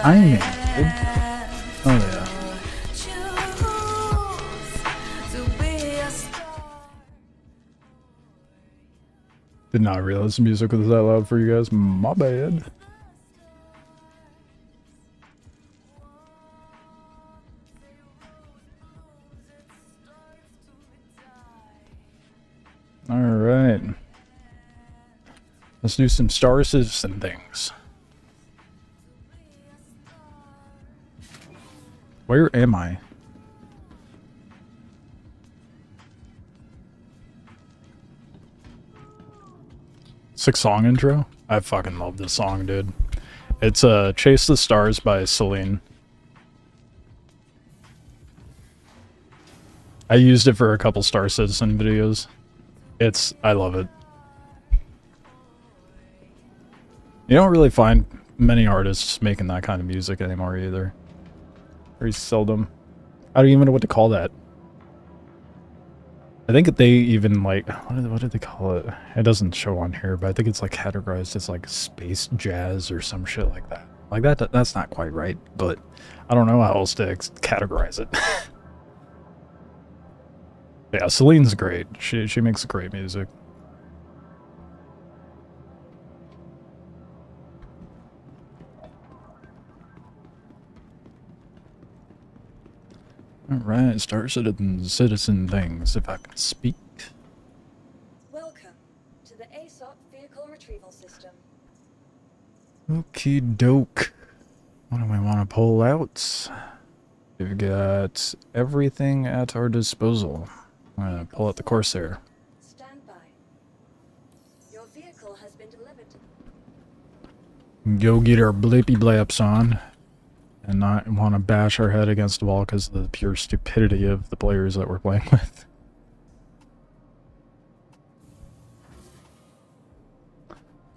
Iron Oh yeah. Did not realize the music was that loud for you guys. My bad. Alright. Let's do some Star Citizen things. Where am I? Six song intro? I fucking love this song, dude. It's Chase the Stars by Celine. I used it for a couple Star Citizen videos. I love it. You don't really find many artists making that kind of music anymore either. Very seldom. I don't even know what to call that. I think they even like, what did they call it? It doesn't show on here, but I think it's like categorized as like space jazz or some shit like that. Like that's not quite right, but I don't know how else to categorize it. Yeah, Celine's great. She makes great music. Alright, Star Citizen things, if I can speak. Welcome to the ASOP vehicle retrieval system. Okie doke. What do we want to pull out? We've got everything at our disposal. I'm gonna pull out the Corsair. Stand by. Your vehicle has been delivered. Go get our blippy blaps on. And not want to bash our head against the wall because of the pure stupidity of the players that we're playing with.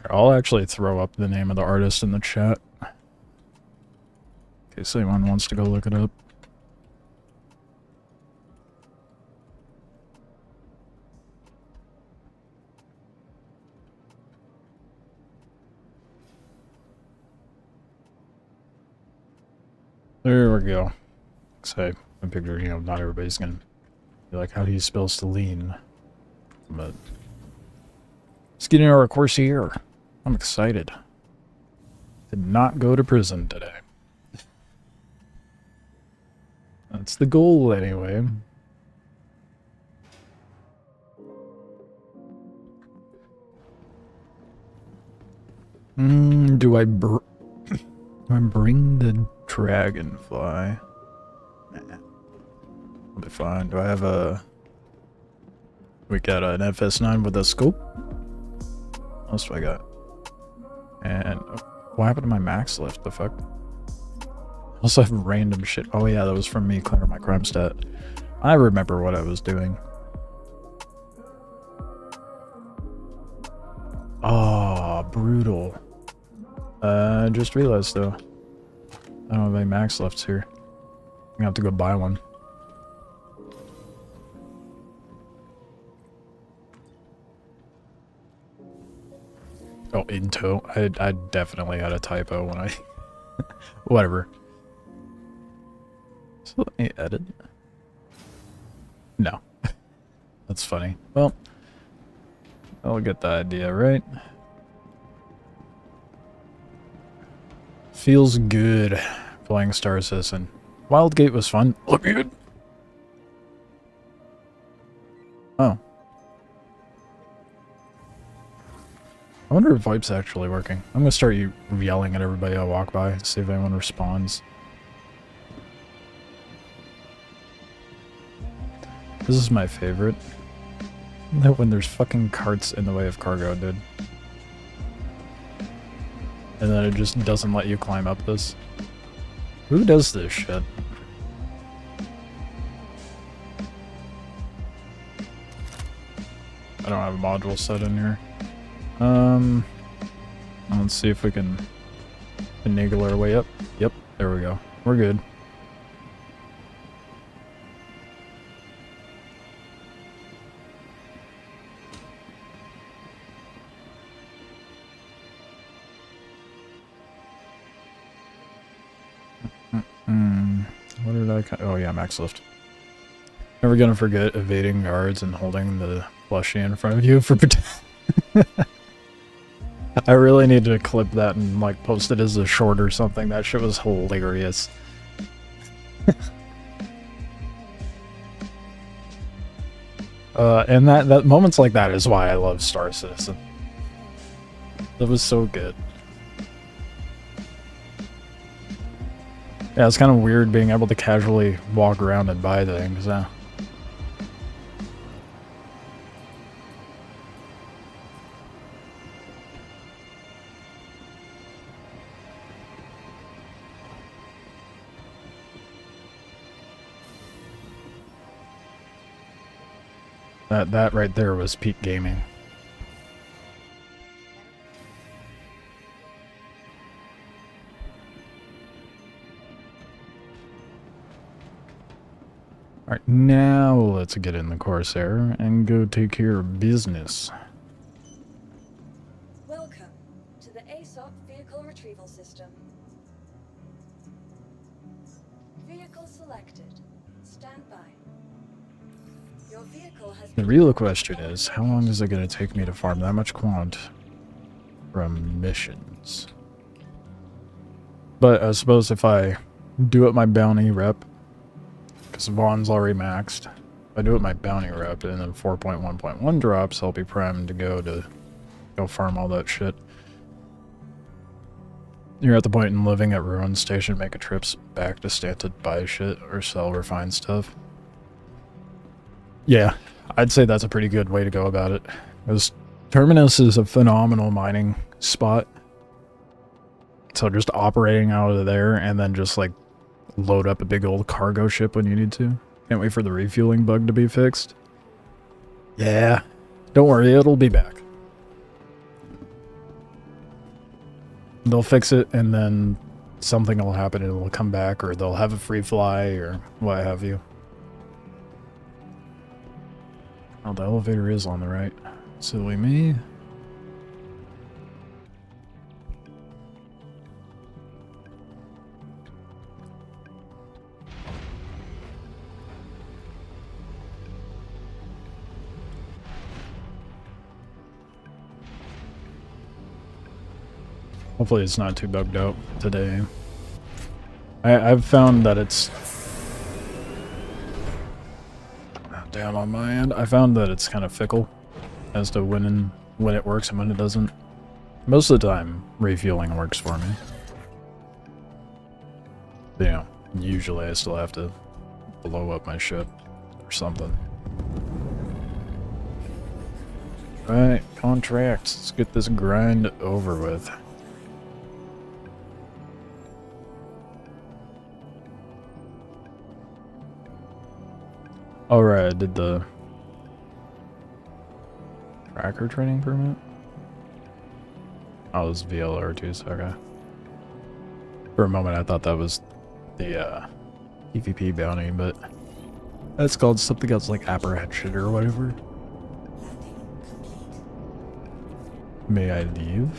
I'll actually throw up the name of the artist in the chat. In case anyone wants to go look it up. There we go. So I figured, you know, not everybody's gonna be like, how do you spell Celine? But let's get into our course here. I'm excited. Did not go to prison today. That's the goal anyway. Do I bring the dragonfly? Nah. I'll be fine. Do I have a... We got an FS9 with a scope? What else do I got? And... what happened to my max lift? The fuck? I also have random shit. Oh yeah, that was from me clearing my crime stat. I remember what I was doing. Oh, brutal. I just realized though. I don't have any max lefts here. I'm gonna have to go buy one. Oh, into. I definitely had a typo when I... Whatever. So let me edit. No. That's funny. Well, I'll get the idea, right? Feels good playing Star Citizen. Wildgate was fun. Look good. Oh. I wonder if Vipe's actually working. I'm gonna start yelling at everybody I walk by, see if anyone responds. This is my favorite. When there's fucking carts in the way of cargo, dude. And then it just doesn't let you climb up this. Who does this shit? I don't have a module set in here. Let's see if we can finagle our way up. Yep, there we go. We're good. What did I... Oh yeah, max lift. Never gonna forget evading guards and holding the plushie in front of you for protection. I really need to clip that and like post it as a short or something. That shit was hilarious. And that moments like that is why I love Star Citizen. That was so good. Yeah, it's kind of weird being able to casually walk around and buy things. That right there was peak gaming. Alright, now let's get in the Corsair and go take care of business. Welcome to the ASOP Vehicle Retrieval System. Vehicle selected. Stand by. Your vehicle has The real question is, how long is it going to take me to farm that much quant from missions? But I suppose if I do it my bounty rep, because Vaughn's already maxed, if I do it my bounty rep and then 4.1.1 drops, I'll be primed to go farm all that shit. You're at the point in living at Ruin Station making trips back to Stan to buy shit or sell refined stuff. Yeah, I'd say that's a pretty good way to go about it. Because Terminus is a phenomenal mining spot. So just operating out of there and then just like load up a big old cargo ship when you need to. Can't wait for the refueling bug to be fixed. Yeah, don't worry, it'll be back. They'll fix it and then something will happen and it'll come back, or they'll have a free fly or what have you. Oh, the elevator is on the right. Silly me. Hopefully it's not too bugged out today. I've found that it's... Damn, on my end. I found that it's kind of fickle as to when it works and when it doesn't. Most of the time, refueling works for me. But, you know, usually I still have to blow up my ship or something. Right, contracts. Let's get this grind over with. Alright, I did the tracker training permit? Oh, it was VLR2, so okay. For a moment I thought that was the PvP bounty, but that's called something else like apprehension or whatever. May I leave?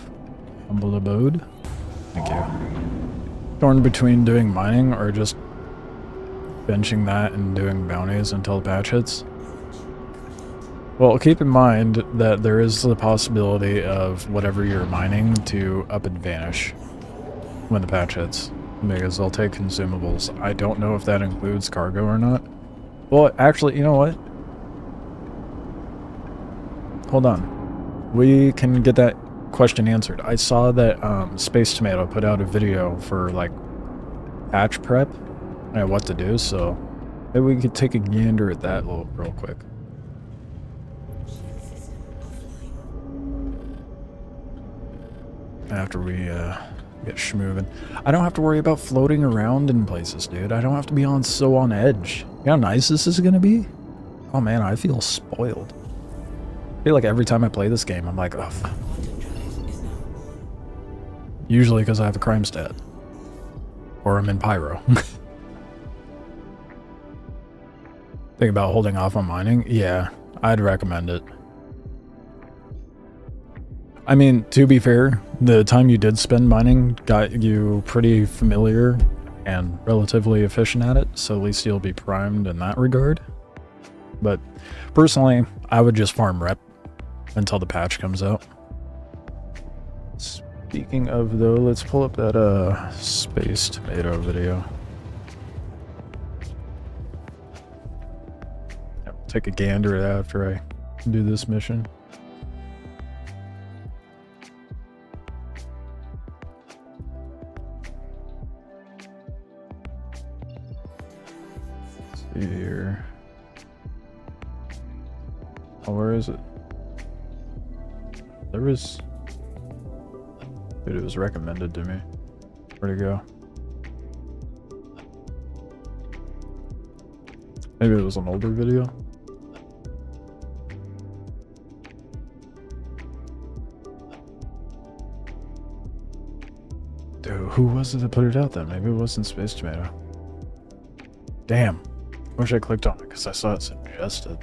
Humble abode? Thank you. Torn between doing mining or just benching that and doing bounties until the patch hits. Well, keep in mind that there is the possibility of whatever you're mining to up and vanish when the patch hits, because they'll take consumables. I don't know if that includes cargo or not. Well, actually, you know what? Hold on. We can get that question answered. I saw that Space Tomato put out a video for like patch prep and what to do, so maybe we could take a gander at that real quick. After we get schmoving. I don't have to worry about floating around in places, dude. I don't have to be so on edge. You know how nice this is gonna be? Oh man, I feel spoiled. I feel like every time I play this game, I'm like, oh. Usually because I have a crime stat. Or I'm in pyro. Think about holding off on mining? Yeah, I'd recommend it. I mean, to be fair, the time you did spend mining got you pretty familiar and relatively efficient at it, so at least you'll be primed in that regard. But personally, I would just farm rep until the patch comes out. Speaking of though, let's pull up that Space Tomato video. Take a gander at it after I do this mission. See here. Oh, where is it? There was... Dude, it was recommended to me. Where'd it go? Maybe it was an older video? Dude, who was it that put it out then? Maybe it wasn't Space Tomato. Damn. Wish I clicked on it because I saw it suggested.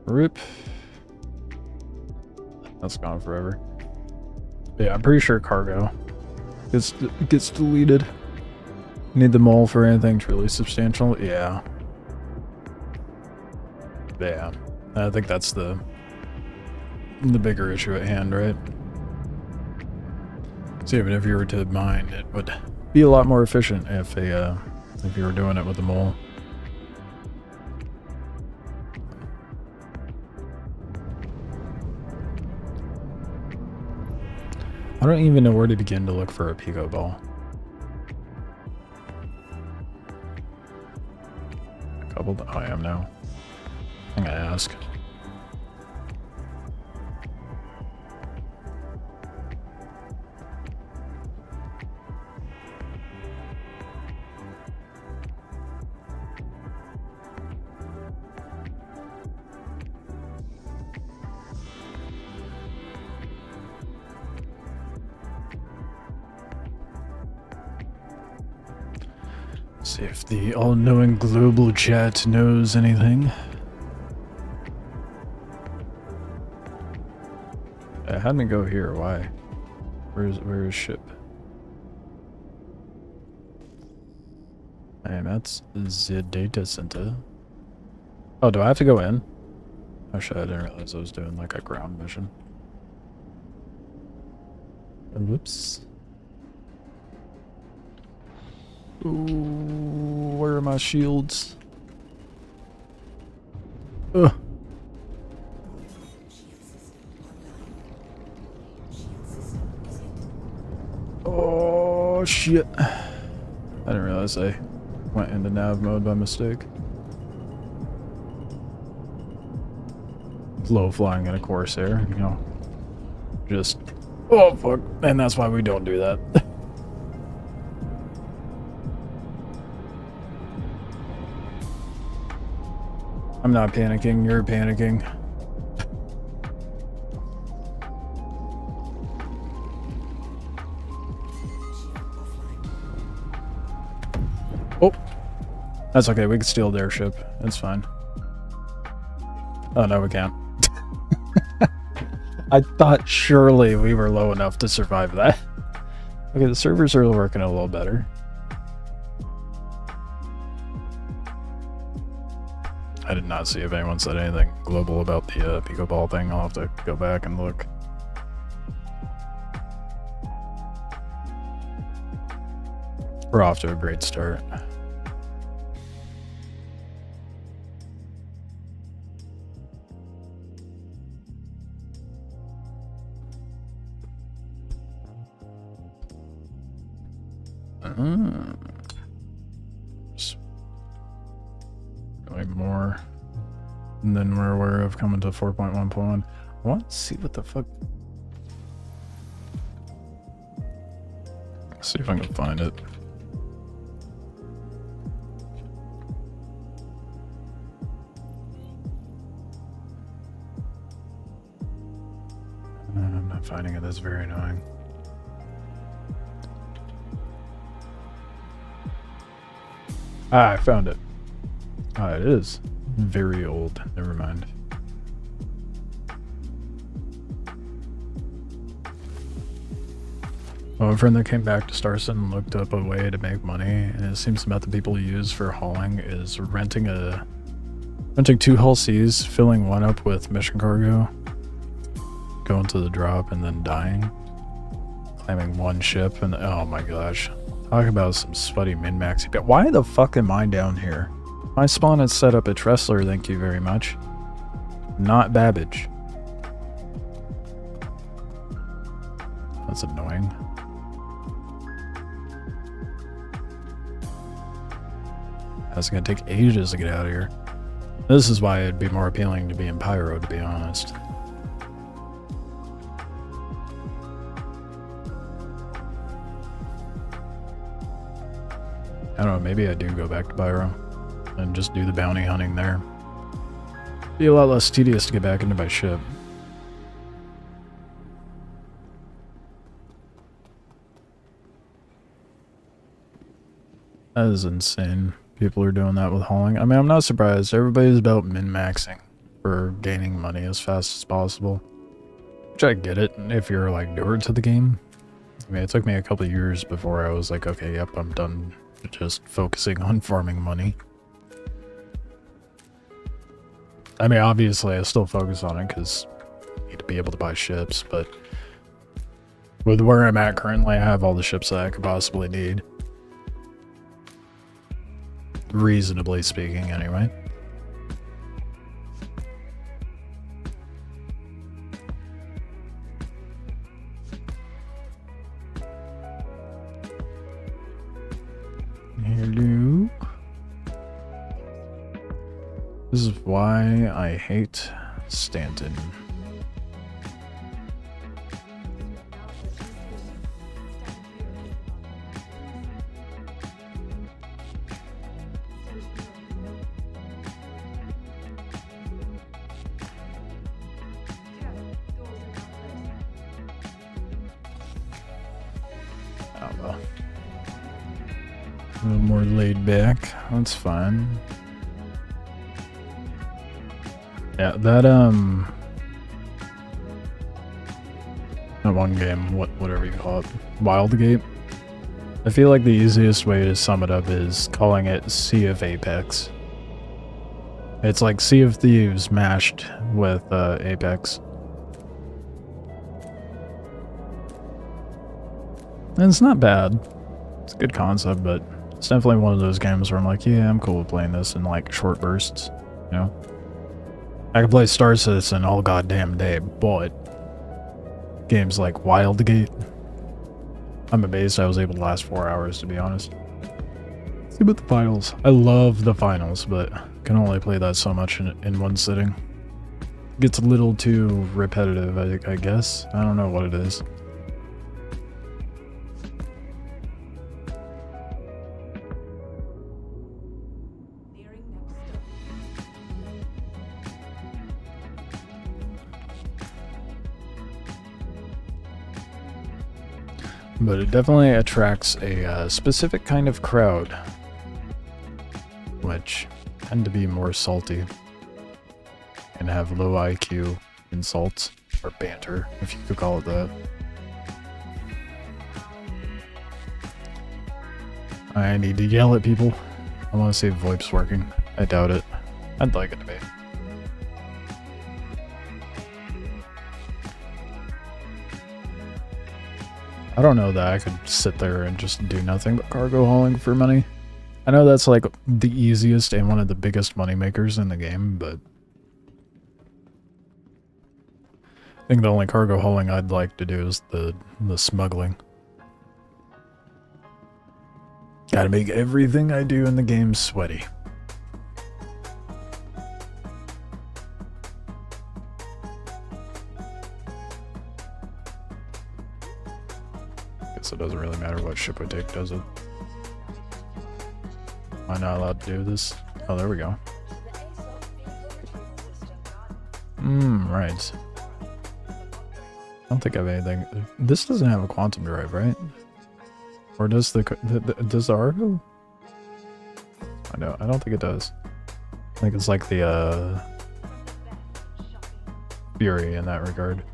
Rip. That's gone forever. Yeah, I'm pretty sure cargo gets deleted. Need the mole for anything truly substantial? Yeah. Yeah. I think that's the bigger issue at hand, right? So even if you were to mine, it would be a lot more efficient if you were doing it with the mole. I don't even know where to begin to look for a Pico ball. I am now. I'm gonna ask. See if the all-knowing global chat knows anything. It had me go here. Why? Where is ship? Hey, that's the data center. Oh, do I have to go in? Oh shit, I didn't realize I was doing like a ground mission. Whoops. Ooh, where are my shields? Ugh. Oh shit. I didn't realize I went into nav mode by mistake. Low flying in a Corsair, you know. Just, oh fuck. And that's why we don't do that. I'm not panicking, you're panicking. Oh, that's okay, we can steal their ship, that's fine. Oh no, we can't. I thought surely we were low enough to survive that. Okay, the servers are working a little better. I did not see if anyone said anything global about the Pico Ball thing. I'll have to go back and look. We're off to a great start. Really more than we're aware of coming to 4.1.1. I want to see what the fuck. See if I can find it. I'm not finding it. That's very annoying. Ah, I found it. Ah, it is very old. Never mind. Well, a friend that came back to Starson looked up a way to make money, and it seems the method people use for hauling is renting 2 Hull Cs, filling one up with mission cargo, going to the drop, and then dying, claiming 1 ship, and oh my gosh. Talk about some sweaty min-maxing. But why the fuck am I down here? My spawn is set up at Tressler, thank you very much. Not Babbage. That's annoying. That's gonna take ages to get out of here. This is why it'd be more appealing to be in Pyro, to be honest. I don't know, maybe I do go back to Pyro and just do the bounty hunting there. Be a lot less tedious to get back into my ship. That is insane. People are doing that with hauling. I mean, I'm not surprised. Everybody's about min-maxing for gaining money as fast as possible. Which I get it if you're like newer to the game. I mean, it took me a couple of years before I was like, okay, yep, I'm done just focusing on farming money. I mean, obviously I still focus on it because I need to be able to buy ships, but with where I'm at currently, I have all the ships that I could possibly need. Reasonably speaking, anyway. Hello. This is why I hate Stanton. A little more laid back. That's fine. Yeah, that one game, whatever you call it, Wildgate. I feel like the easiest way to sum it up is calling it Sea of Apex. It's like Sea of Thieves mashed with Apex. And it's not bad. It's a good concept, but it's definitely one of those games where I'm like, yeah, I'm cool with playing this in like short bursts, you know? I can play Star Citizen all goddamn day, but games like Wildgate, I'm amazed I was able to last 4 hours, to be honest. Let's see about the finals. I love the finals, but can only play that so much in one sitting. It gets a little too repetitive, I guess. I don't know what it is. But it definitely attracts a specific kind of crowd, which tend to be more salty. and have low IQ insults, or banter, if you could call it that. I need to yell at people. I want to see if VoIP's working. I doubt it. I'd like it to be. I don't know that I could sit there and just do nothing but cargo hauling for money. I know that's like the easiest and one of the biggest money makers in the game, but I think the only cargo hauling I'd like to do is the smuggling. Gotta make everything I do in the game sweaty. Guess it doesn't really matter what ship we take, does it? Am I not allowed to do this? Oh, there we go. Right. I don't think I have anything. This doesn't have a quantum drive, right? Or does does the Argo? I don't think it does. I think it's like the Fury in that regard.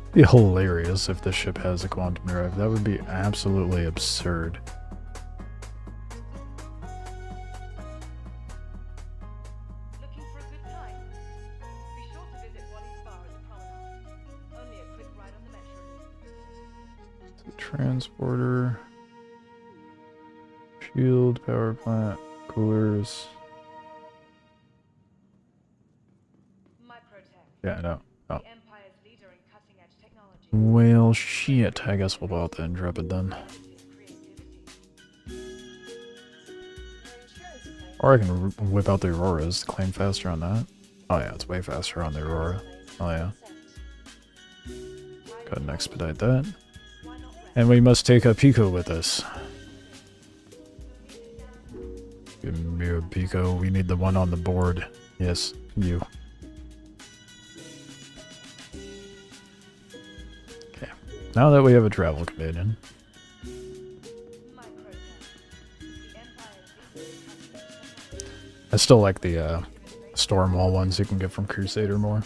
It'd be hilarious if the ship has a quantum drive. That would be absolutely absurd. Transporter, shield, power plant, coolers. Yeah, no. Oh. Well, shit. I guess we'll go out the Intrepid then. Or I can whip out the Auroras. Claim faster on that. Oh yeah, it's way faster on the Aurora. Oh yeah. Go ahead and expedite that. And we must take a Pico with us. Give me a Pico. We need the one on the board. Yes, you. Okay. Now that we have a travel companion. I still like the Stormwall ones you can get from Crusader more.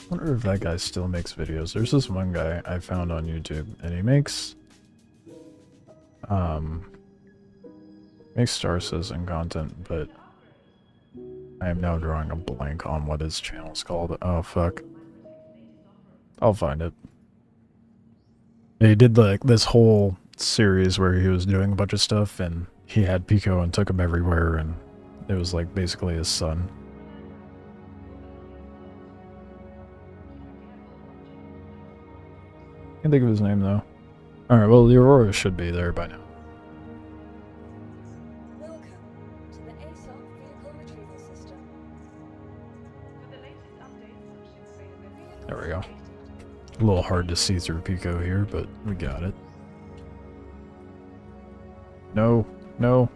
I wonder if that guy still makes videos. There's this one guy I found on YouTube, and he makes Star Citizen content, but I am now drawing a blank on what his channel is called. Oh fuck. I'll find it. He did like this whole series where he was doing a bunch of stuff, and he had Pico and took him everywhere, and it was like basically his son. Can't think of his name though. Alright, well the Aurora should be there by now. Welcome to the ASOP vehicle retrieval system. There we go. A little hard to see through Pico here, but we got it. No, no.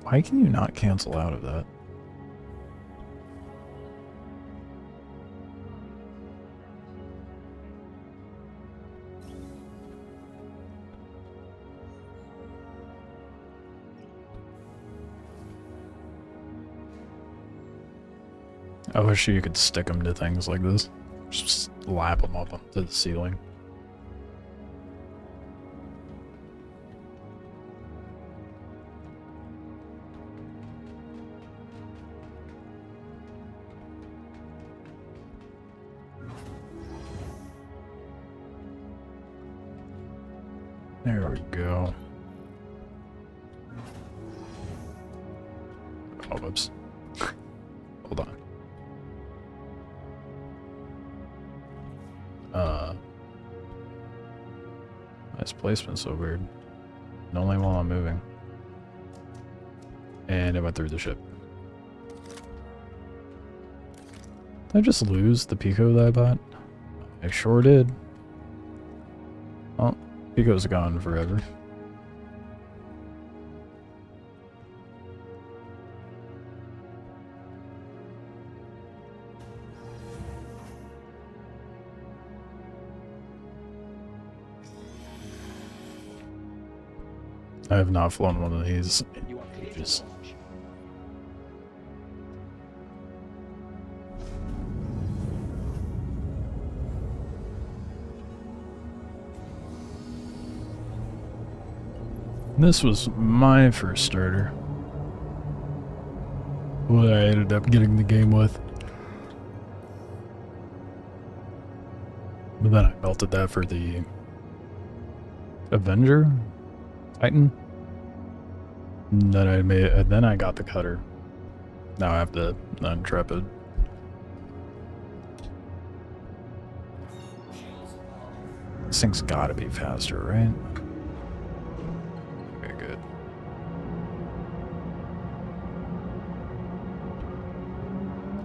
Why can you not cancel out of that? I wish you could stick them to things like this. Just lap them up to the ceiling. There we go. Oh, whoops. Hold on. This placement's so weird. And only while I'm moving. And it went through the ship. Did I just lose the Pico that I bought? I sure did. Oh, Pico's gone forever. I have not flown one of these in ages. This was my first starter. What I ended up getting the game with. But then I melted that for the Avenger? Titan? And then I got the cutter. Now I have the Intrepid. This thing's gotta be faster, right? Okay, good.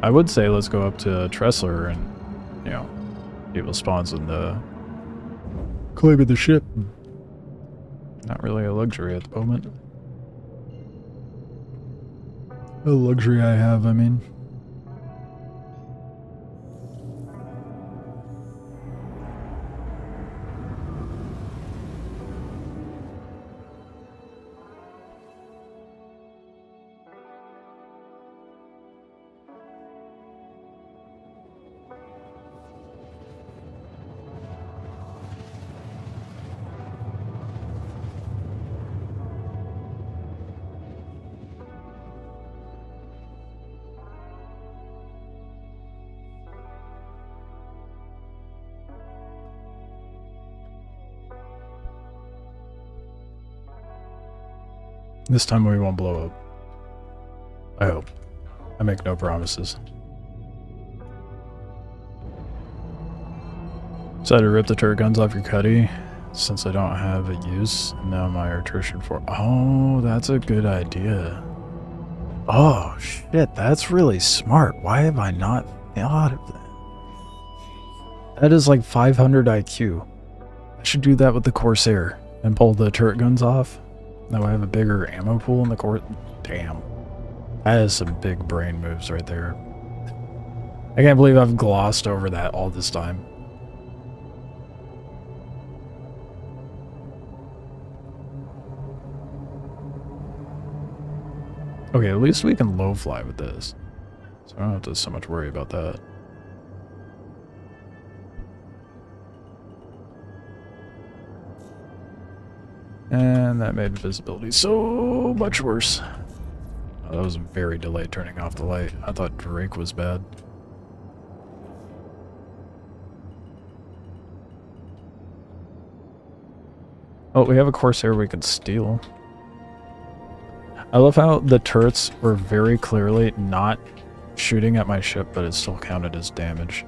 I would say let's go up to Tressler and, you know, people spawns in the claim of the ship. Not really a luxury at the moment. A luxury I have, I mean. This time we won't blow up. I hope. I make no promises. Decided to rip the turret guns off your cutty since I don't have a use. Now my attrition for. Oh, that's a good idea. Oh shit, that's really smart. Why have I not thought of that? That is like 500 IQ. I should do that with the Corsair and pull the turret guns off. Now I have a bigger ammo pool in the court. Damn. That is some big brain moves right there. I can't believe I've glossed over that all this time. Okay, at least we can low fly with this. So I don't have to so much worry about that. And that made visibility so much worse. Oh, that was very delayed turning off the light. I thought Drake was bad. Oh, we have a Corsair we can steal. I love how the turrets were very clearly not shooting at my ship, but it still counted as damage.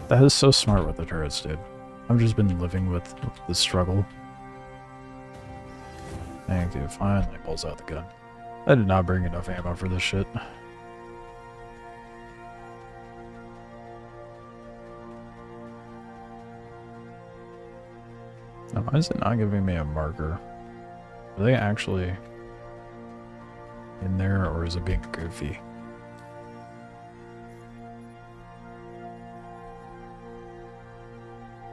That is so smart with the turrets, dude. I've just been living with the struggle. Thank you. Finally pulls out the gun. I did not bring enough ammo for this shit. Now, why is it not giving me a marker? Are they actually in there, or is it being goofy?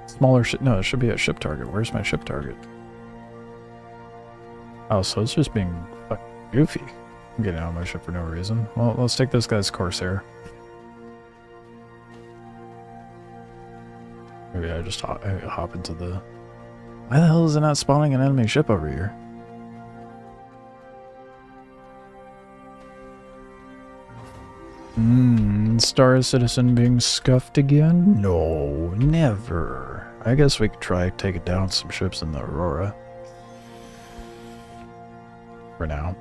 Smaller ship. No, it should be a ship target. Where's my ship target? Oh, so it's just being fucking goofy. I'm getting out of my ship for no reason. Well, let's take this guy's Corsair. Maybe I just hop into the... Why the hell is it not spawning an enemy ship over here? Star Citizen being scuffed again? No, never. I guess we could try taking down some ships in the Aurora. For now.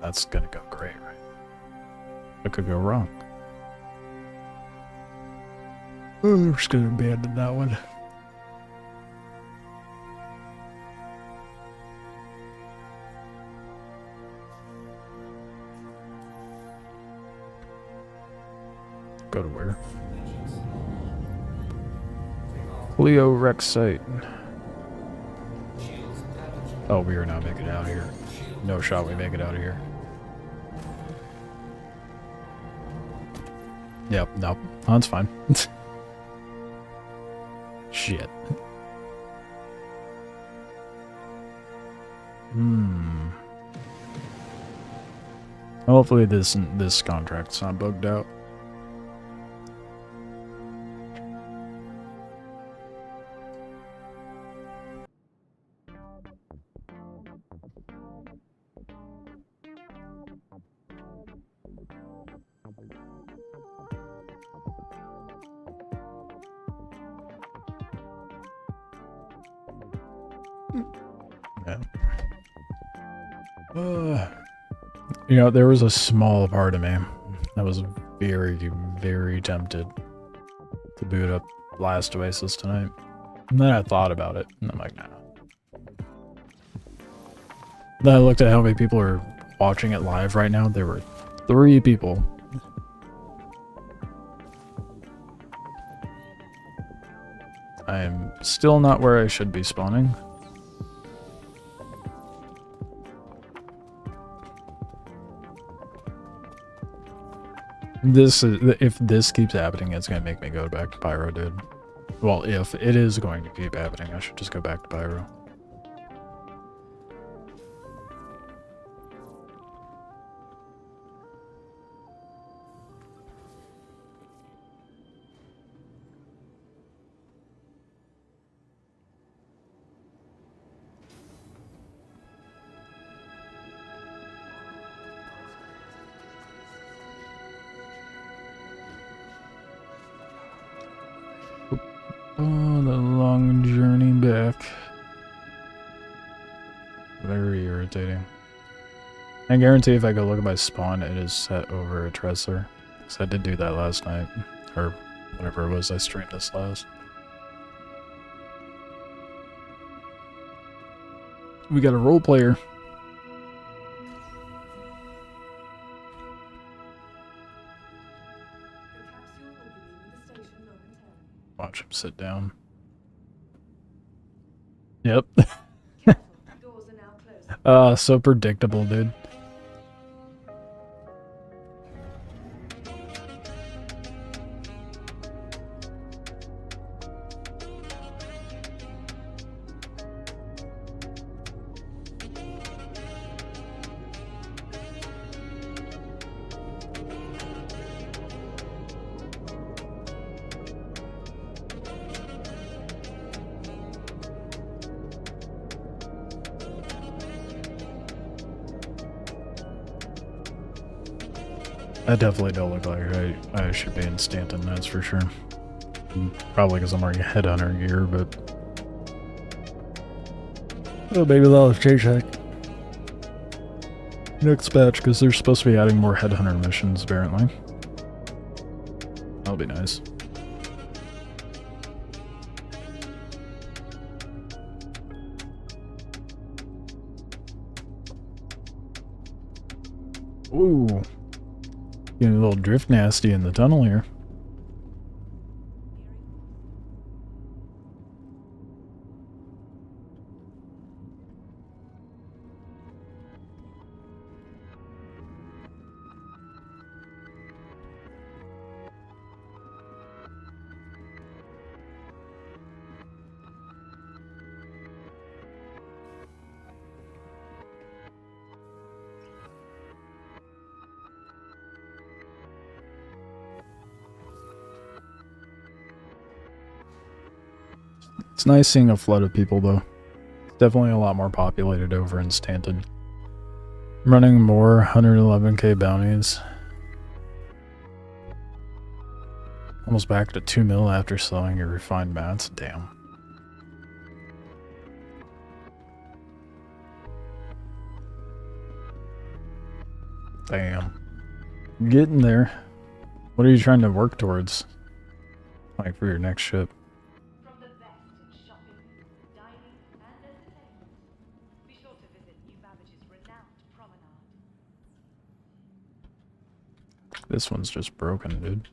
That's gonna go great, right? What could go wrong? Oh, I'm just gonna abandon that one. Go to where? Cleo Rex site. Oh, we are not making it out of here. No shot we make it out of here. Yep, nope. Oh, that's fine. Shit. Hopefully this contract's not bugged out. Yeah. You know, there was a small part of me that was very, very tempted to boot up Last Oasis tonight. And then I thought about it, and I'm like, nah. Then I looked at how many people are watching it live right now. There were 3 people. I am still not where I should be spawning. If this keeps happening, it's gonna make me go back to Pyro, dude. Well, if it is going to keep happening, I should just go back to Pyro. Oh, the long journey back. Very irritating. I guarantee if I go look at my spawn, it is set over a Tresser. Because I did do that last night. Or whatever it was I streamed this last. We got a role player. Watch him sit down. Yep. So predictable, dude. I definitely don't look like I should be in Stanton, that's for sure. Probably because I'm wearing a headhunter gear, but... Oh, maybe they'll change that next batch, because they're supposed to be adding more headhunter missions, apparently. That'll be nice. Ooh. Getting a little drift nasty in the tunnel here. It's nice seeing a flood of people, though. It's definitely a lot more populated over in Stanton. I'm running more 111k bounties. Almost back to 2 mil after selling your refined mats. Damn. Damn. Getting there. What are you trying to work towards? Like for your next ship. From the best in shopping, dining, and entertainment, be sure to visit New Babbage's renowned promenade. This one's just broken, dude.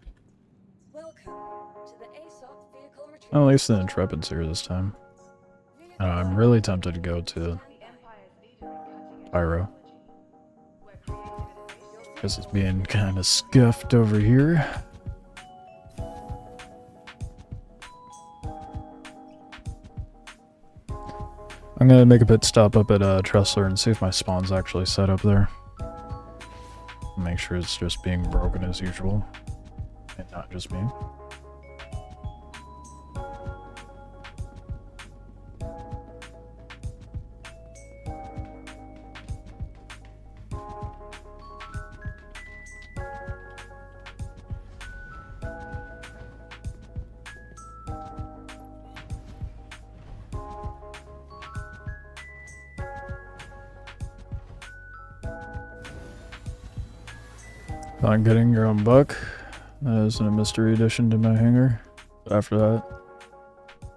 Welcome to the ASOP Vehicle Retrieval. Well, at least the Intrepid's here this time. I'm really tempted to go to The Empire's leader in cutting-edge Pyro. technology, where creative innovation Guess it's being kind of scuffed over here. I'm gonna make a pit stop up at Tressler and see if my spawn's actually set up there. Make sure it's just being broken as usual, and not just me. Not getting your own buck. That isn't a mystery addition to my hangar. But after that,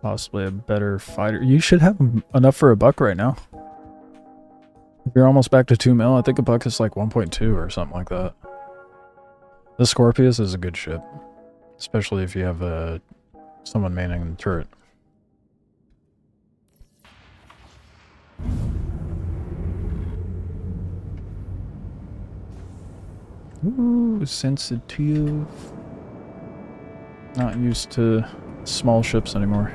possibly a better fighter. You should have enough for a buck right now. If you're almost back to 2 mil, I think a buck is like 1.2 or something like that. The Scorpius is a good ship. Especially if you have someone manning the turret. Ooh, sensitive. Not used to small ships anymore.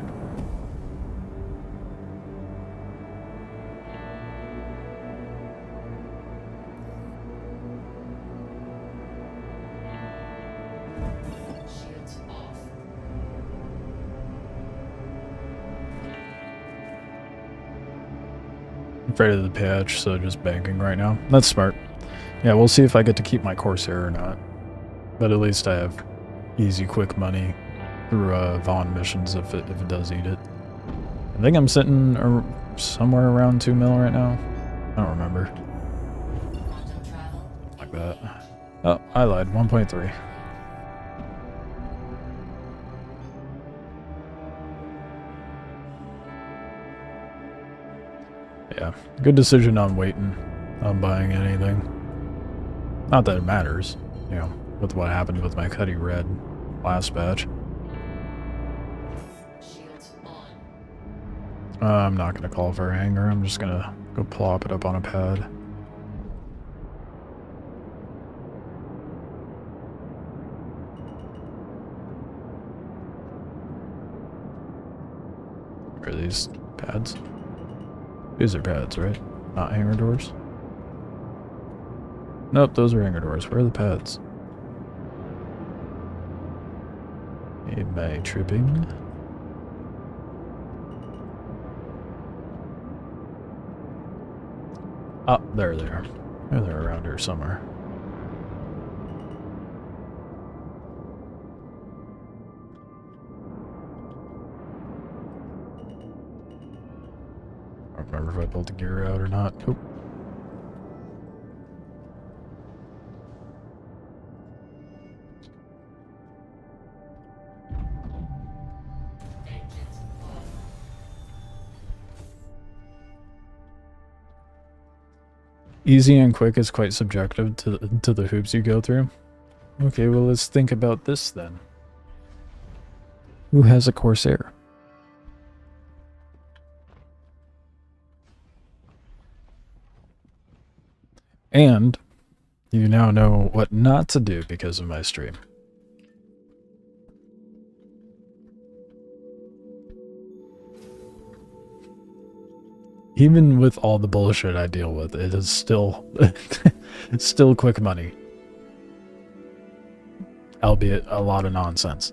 Shields off. I'm afraid of the patch, so just banking right now. That's smart. Yeah, we'll see if I get to keep my Corsair or not. But at least I have easy, quick money through Vaughn missions if it does eat it. I think I'm sitting somewhere around 2 mil right now. I don't remember. Quantum travel. Like that. Oh, I lied. 1.3. Yeah, good decision on waiting on buying anything. Not that it matters, you know, with what happened with my Cuddy Red last batch. Shields on. I'm not going to call for a hangar. I'm just going to go plop it up on a pad. Where are these pads? These are pads, right? Not hangar doors? Nope, those are hangar doors. Where are the pads? Am I tripping? Oh, there they are. They're around here somewhere. I don't remember if I pulled the gear out or not. Nope. Engines off. Easy and quick is quite subjective to the hoops you go through. Okay, well let's think about this then. Who has a Corsair? And you now know what not to do because of my stream. Even with all the bullshit I deal with, it is still it's still quick money. Albeit a lot of nonsense.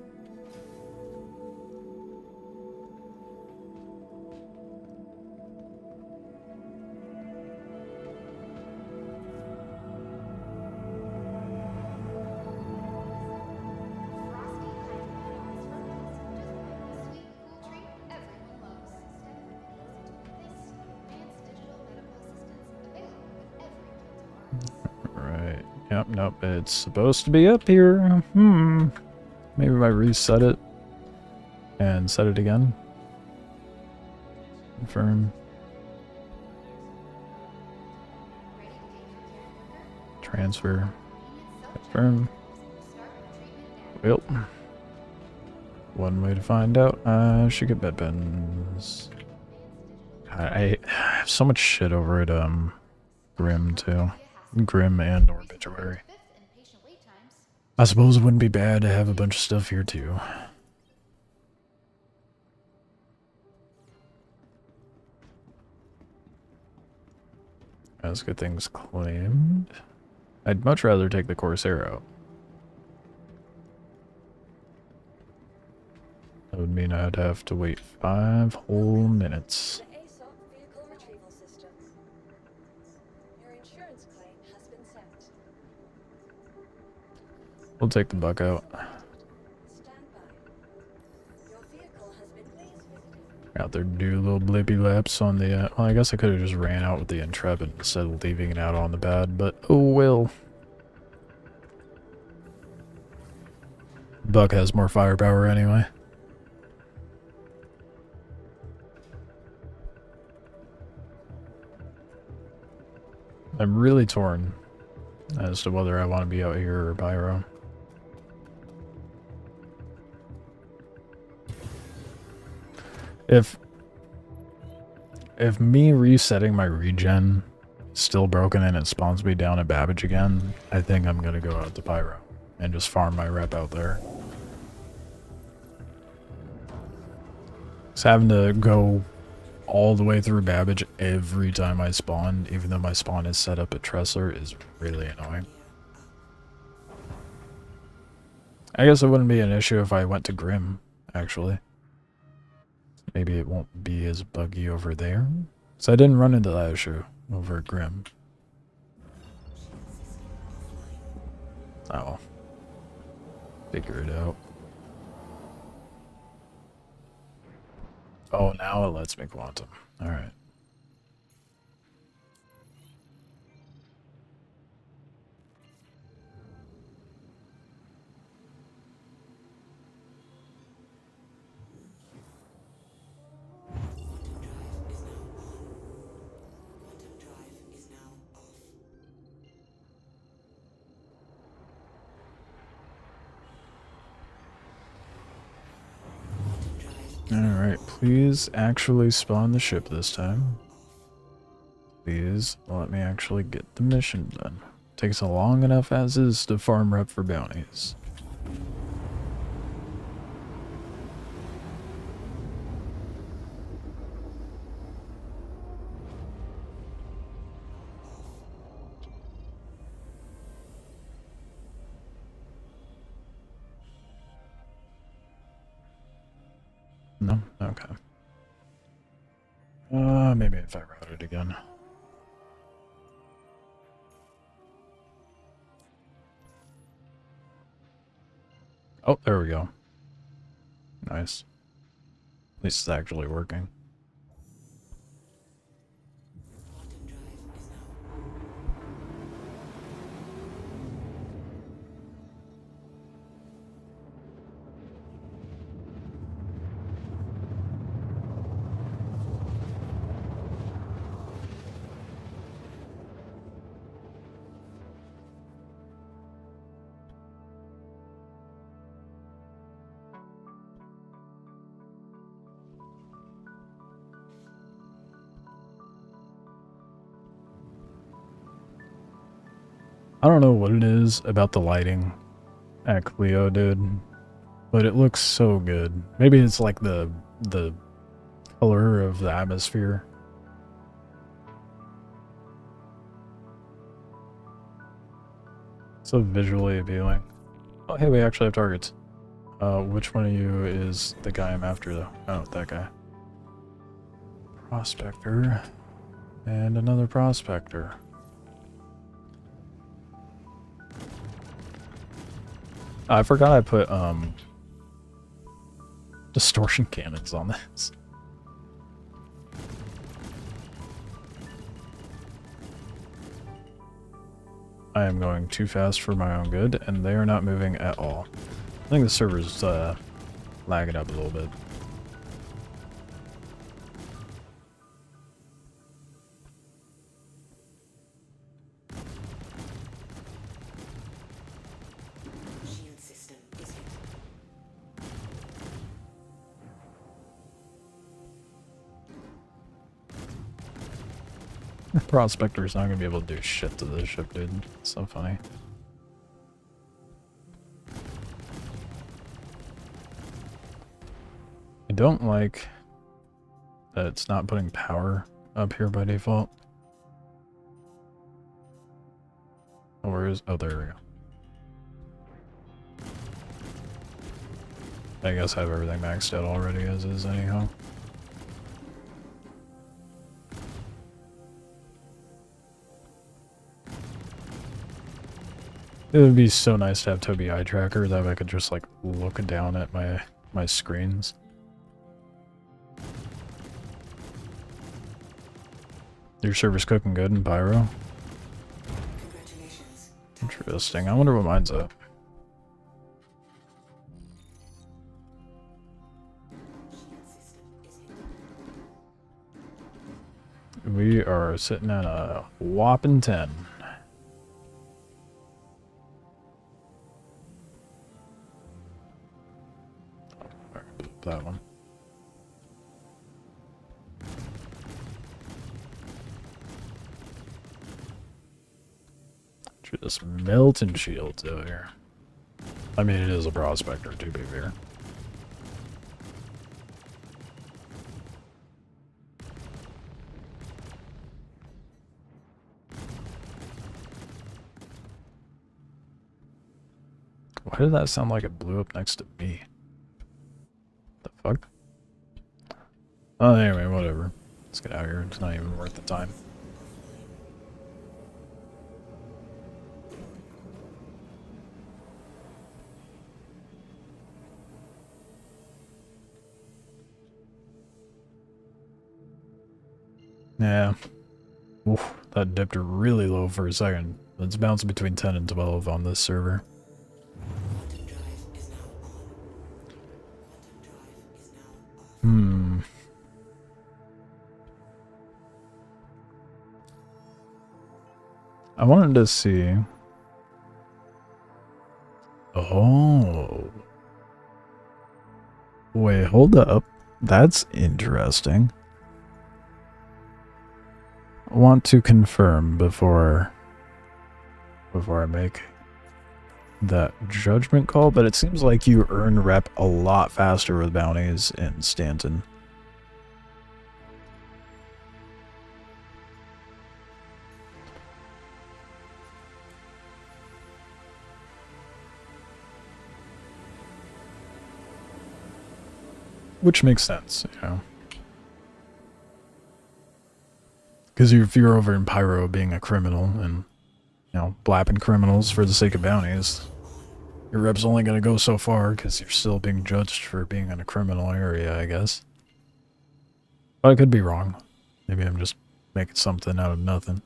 Right. Yep, nope, it's supposed to be up here. Maybe if I reset it. And set it again. Confirm. Transfer. Confirm. Well, one way to find out. I should get bed bins. I have so much shit over at Grim too. Grim and Obituary. I suppose it wouldn't be bad to have a bunch of stuff here too. Let's get things claimed. I'd much rather take the Corsair out. That would mean I'd have to wait 5 whole minutes. The ASOP vehicle retrieval system. Your insurance claim has been sent. We'll take the buck out. Stand by. Your vehicle has been visited. Out there to do little blippy laps on the, well, I guess I could have just ran out with the Intrepid instead of leaving it out on the pad, but oh well. Buck has more firepower anyway. I'm really torn as to whether I want to be out here or Pyro. If me resetting my regen is still broken and it spawns me down at Babbage again, I think I'm gonna go out to Pyro and just farm my rep out there. Just having to go all the way through Babbage every time I spawn, even though my spawn is set up at Tressler, is really annoying. I guess it wouldn't be an issue if I went to Grim, actually. Maybe it won't be as buggy over there. So I didn't run into that issue over at Grim. Oh. Figure it out. Oh, now it lets me quantum. Alright. Alright, please actually spawn the ship this time. Please let me actually get the mission done. Takes a long enough as is to farm rep for bounties. No? Okay. Maybe if I route it again. Oh, there we go. Nice. At least it's actually working. I don't know what it is about the lighting at Cleo, dude, but it looks so good. Maybe it's like the color of the atmosphere. So visually appealing. Oh, hey, we actually have targets. Which one of you is the guy I'm after, though? Oh, that guy. Prospector. And another prospector. I forgot I put, distortion cannons on this. I am going too fast for my own good, and they are not moving at all. I think the server's, lag it up a little bit. Shield system is hit. Prospector's not gonna be able to do shit to this ship, dude. It's so funny. I don't like that it's not putting power up here by default. Oh, where is... Oh, there we go. I guess I have everything maxed out already as is anyhow. It would be so nice to have Toby eye tracker that I could just like look down at my screens. Your server's cooking good in Pyro? Congratulations. Interesting. I wonder what mine's at. Shield system is hit. We are sitting at a whopping 10. That one. Just melting shields out here. I mean, it is a prospector, to be fair. Why did that sound like it blew up next to me? The fuck? Oh, anyway, whatever. Let's get out of here. It's not even worth the time. Yeah. Oof, that dipped really low for a second. It's bouncing between 10 and 12 on this server. Quantum drive is now on. Quantum drive is now off. Hmm. I wanted to see... Oh. Wait, hold up. That's interesting. I want to confirm before I make that judgment call, but it seems like you earn rep a lot faster with bounties in Stanton. Which makes sense, you know. Because if you're over in Pyro being a criminal and, you know, blapping criminals for the sake of bounties, your rep's only going to go so far because you're still being judged for being in a criminal area, I guess. But I could be wrong. Maybe I'm just making something out of nothing.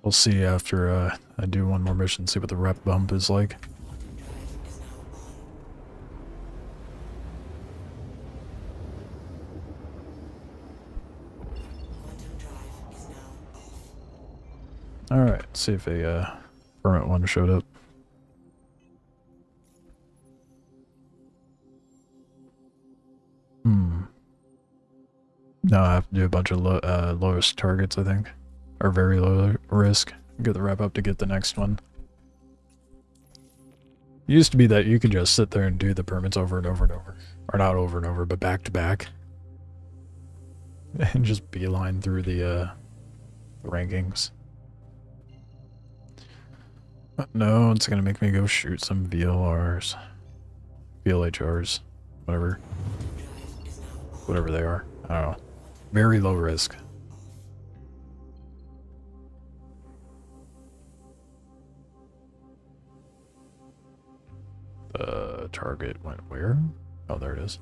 We'll see after I do one more mission, see what the rep bump is like. Alright, see if a permit one showed up. No, I have to do a bunch of lowest targets, I think. Or very low risk. Get the rep up to get the next one. It used to be that you could just sit there and do the permits over and over and over. Or not over and over, but back to back. And just beeline through the rankings. But no, it's gonna make me go shoot some VLRs. VLHRs. Whatever. Whatever they are. I don't know. Very low risk. The target went where? Oh, there it is.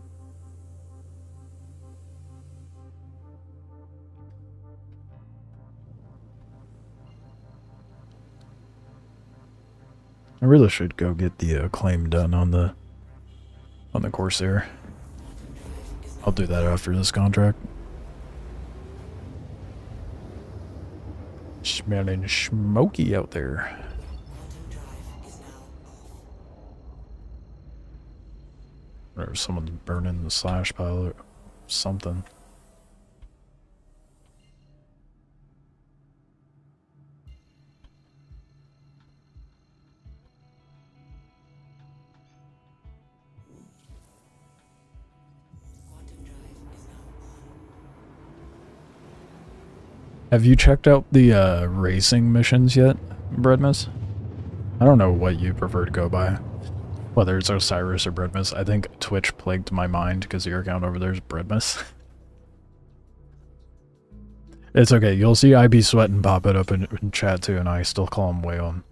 I really should go get the claim done on the on the Corsair. I'll do that after this contract. Smelling smoky out there. Quantum drive is now off. Or someone's burning the slash pile or something. Quantum drive is now on. Have you checked out the racing missions yet, Breadmas? I don't know what you prefer to go by. Whether it's Osiris or Breadmas. I think Twitch plagued my mind because your account over there is Breadmas. It's okay, you'll see I be sweating pop it up in chat too, and I still call him Wayon.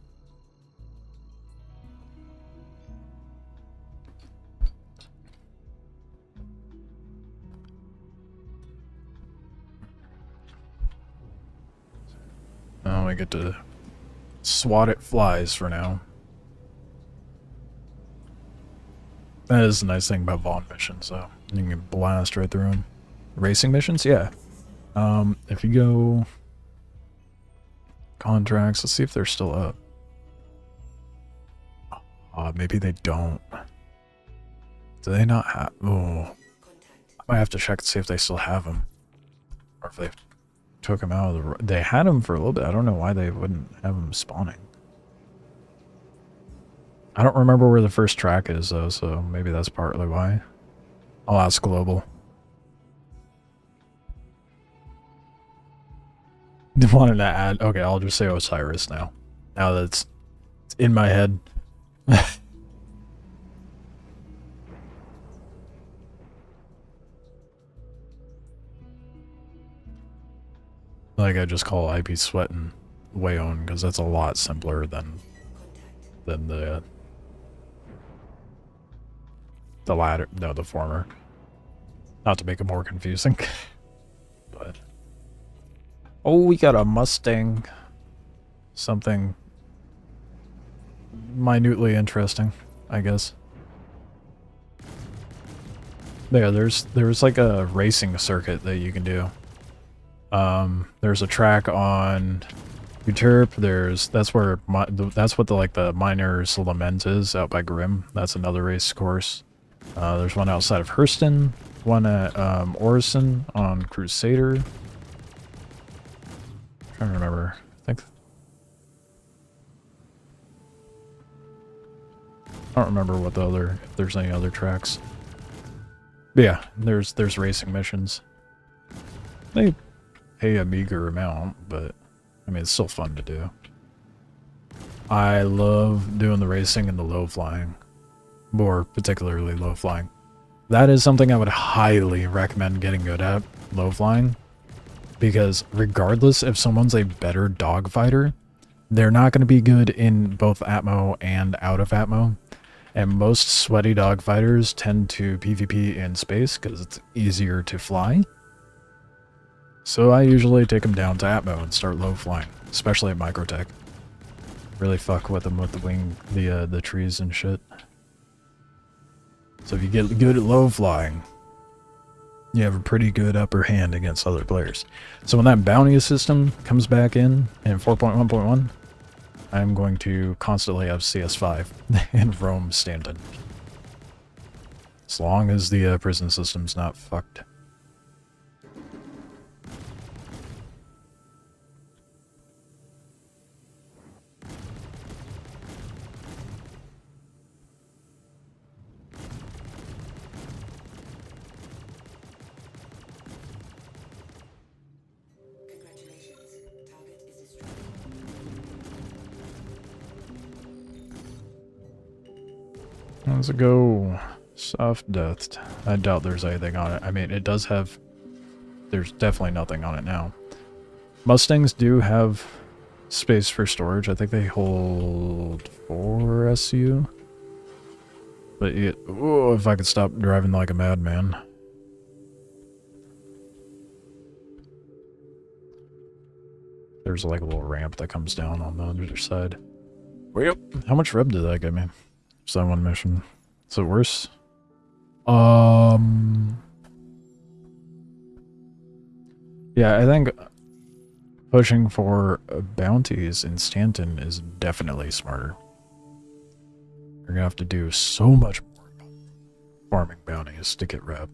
Now we get to swat at flies for now. That is the nice thing about Vaughn missions, though. You can blast right through them. Racing missions? Yeah. If you go... Contracts, let's see if they're still up. Maybe they don't. Do they not have... Oh. I might have to check to see if they still have them. Or if they took them out of the... They had them for a little bit. I don't know why they wouldn't have them spawning. I don't remember where the first track is, though, so maybe that's partly why. I'll ask Global. Wanted to add... Okay, I'll just say Osiris now. Now that it's in my head. Like, I just call IP Sweatin' Wayon, because that's a lot simpler than the latter, no, the former. Not to make it more confusing, but... Oh, we got a Mustang. Something minutely interesting, I guess. Yeah, there's like a racing circuit that you can do. There's a track on Uterp. That's what the Miners Lament is out by Grimm. That's another race course. There's one outside of Hurston, one at Orison on Crusader. I'm trying to remember. I don't remember what the other, if there's any other tracks. But yeah, there's racing missions. They pay a meager amount, but I mean, it's still fun to do. I love doing the racing and the low flying. More particularly low flying. That is something I would highly recommend getting good at, low flying. Because regardless if someone's a better dogfighter, they're not going to be good in both Atmo and out of Atmo. And most sweaty dogfighters tend to PvP in space because it's easier to fly. So I usually take them down to Atmo and start low flying, especially at Microtech. Really fuck with them with the wing, the trees and shit. So if you get good at low flying, you have a pretty good upper hand against other players. So when that bounty system comes back in 4.1.1, I'm going to constantly have CS5 and Rome Stanton. As long as the prison system's not fucked. Let's go. Soft death. I doubt there's anything on it. I mean, it does have... There's definitely nothing on it now. Mustangs do have space for storage. I think they hold 4 SU. But if I could stop driving like a madman. There's like a little ramp that comes down on the other side. Yep. How much reb did that get me? Just that one mission. Is it worse? Yeah, I think pushing for bounties in Stanton is definitely smarter. You're gonna have to do so much more farming bounties to get rep.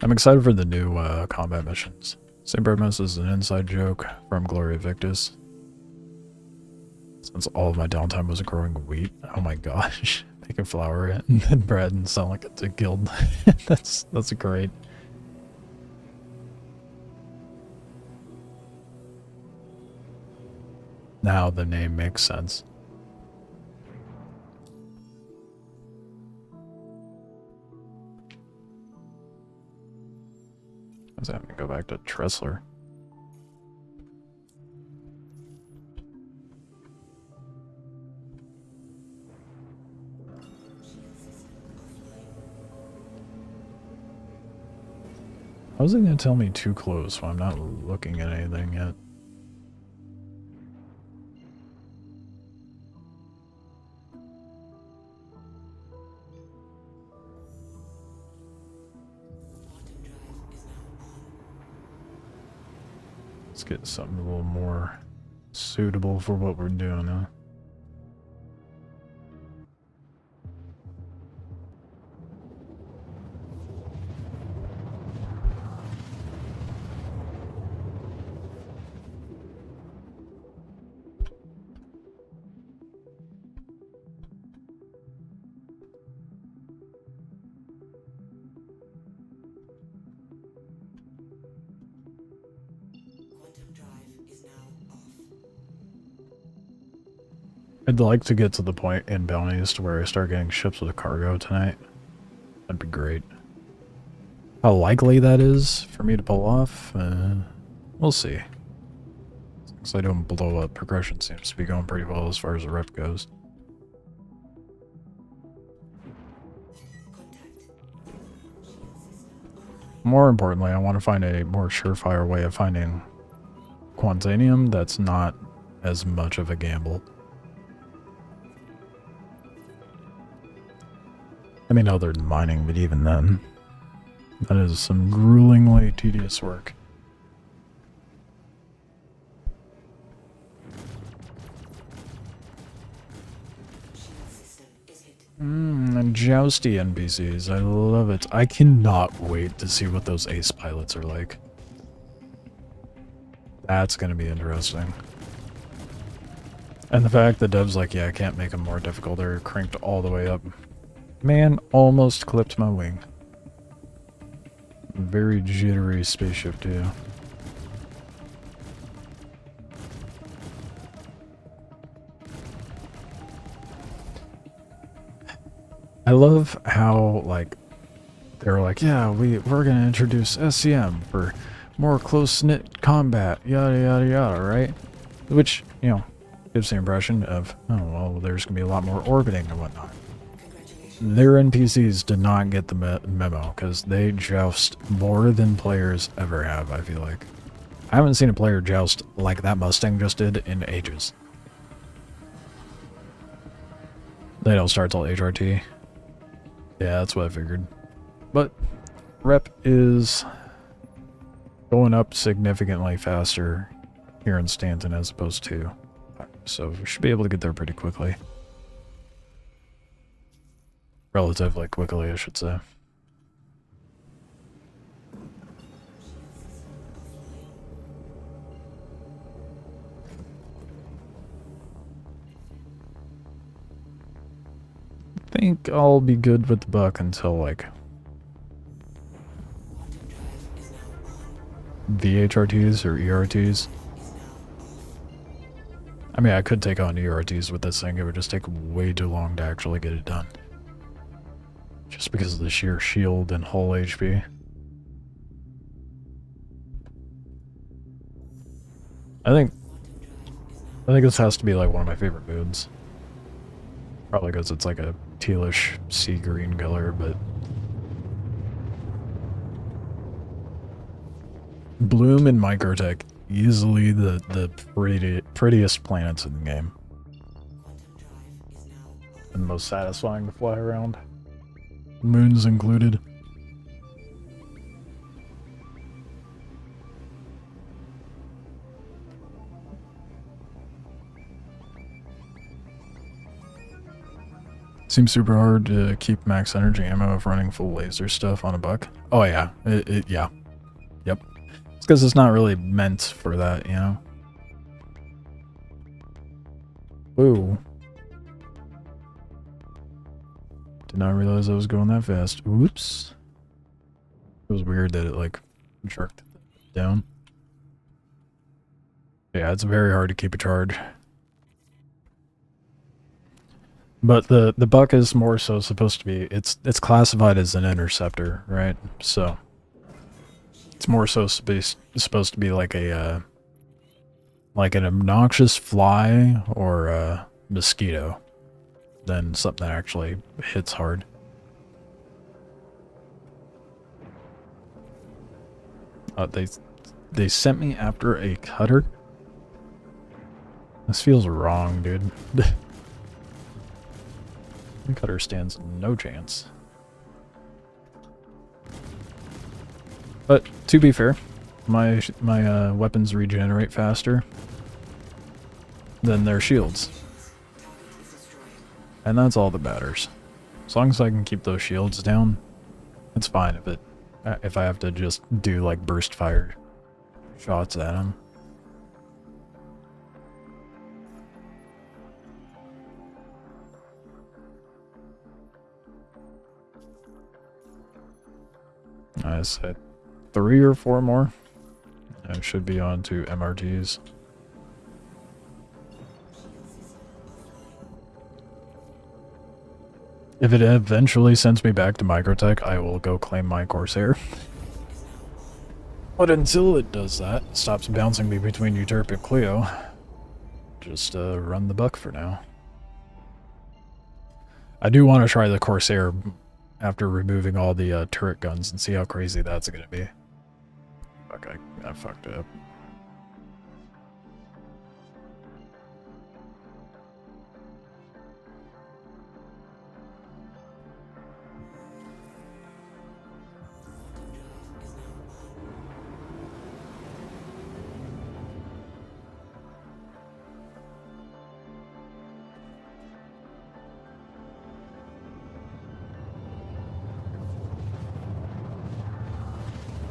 I'm excited for the new combat missions. St. Bartmas is an inside joke from Gloria Victus. Since all of my downtime was growing wheat. Oh my gosh. Making flour and then bread and sound like it's a guild. that's great. Now the name makes sense. I was having to go back to Tressler. How is it going to tell me too close when I'm not looking at anything yet? Let's get something a little more suitable for what we're doing now. I'd like to get to the point in bounties to where I start getting ships with a cargo tonight. That'd be great. How likely that is for me to pull off, we'll see. Since I don't blow up, progression seems to be going pretty well as far as the rep goes. More importantly, I want to find a more surefire way of finding Quantanium that's not as much of a gamble. I mean, other than mining, but even then, that is some gruelingly tedious work. And jousty NPCs, I love it. I cannot wait to see what those ace pilots are like. That's gonna be interesting. And the fact that devs like, yeah, I can't make them more difficult, they're cranked all the way up. Man, almost clipped my wing. Very jittery spaceship too. I love how, like, they're like, yeah, we're gonna introduce SCM for more close-knit combat, yada yada yada, right? Which, you know, gives the impression of, oh, well, there's gonna be a lot more orbiting and whatnot. Their NPCs did not get the memo, because they joust more than players ever have, I feel like. I haven't seen a player joust like that Mustang just did in ages. They don't start till HRT. Yeah, that's what I figured. But rep is going up significantly faster here in Stanton as opposed to. So we should be able to get there pretty quickly. Relatively quickly, I should say. I think I'll be good with the buck until, like, VHRTs or ERTs. I mean, I could take on ERTs with this thing, it would just take way too long to actually get it done. Just because of the sheer shield and hull HP. I think this has to be like one of my favorite moods. Probably because it's like a tealish sea green color, but Bloom and Microtech easily the prettiest planets in the game. And most satisfying to fly around. Moons included. Seems super hard to keep max energy ammo if running full laser stuff on a buck. Oh yeah, yeah. Yep. It's because it's not really meant for that, you know? Whoa. Did not realize I was going that fast. Oops. It was weird that it, like, jerked down. Yeah, it's very hard to keep a charge. But the buck is more so supposed to be, it's classified as an interceptor, right? So it's more so supposed to be like a like an obnoxious fly or a mosquito than something that actually hits hard. They sent me after a cutter. This feels wrong, dude. The cutter stands no chance. But to be fair, my weapons regenerate faster than their shields, and that's all that matters. As long as I can keep those shields down, it's fine. If I have to just do like burst fire shots at them. I said 3 or 4 more. I should be on to MRTs. If it eventually sends me back to Microtech, I will go claim my Corsair. But until it does that, stops bouncing me between Uterp and Clio, just run the buck for now. I do want to try the Corsair after removing all the turret guns and see how crazy that's going to be. Fuck, I fucked up.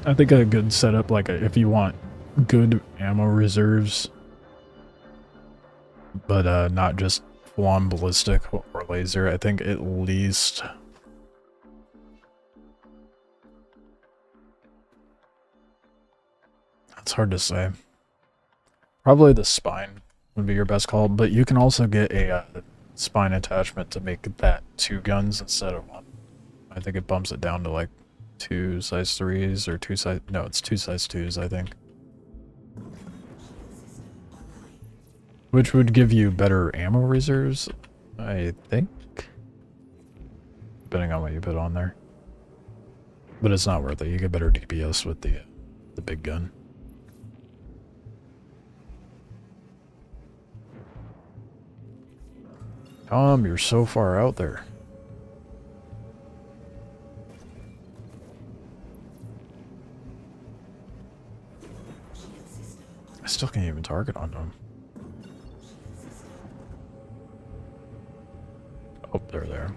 I think a good setup, like if you want good ammo reserves, but not just full-on ballistic or laser, I think at least it's hard to say. Probably the spine would be your best call, but you can also get a spine attachment to make that 2 guns instead of 1. I think it bumps it down to like 2 size 3s or 2 size, no, it's 2 size 2s, I think. Which would give you better ammo reserves, I think. Depending on what you put on there. But it's not worth it. You get better DPS with the big gun. Tom, you're so far out there. I still can't even target on them. Oh, they're there.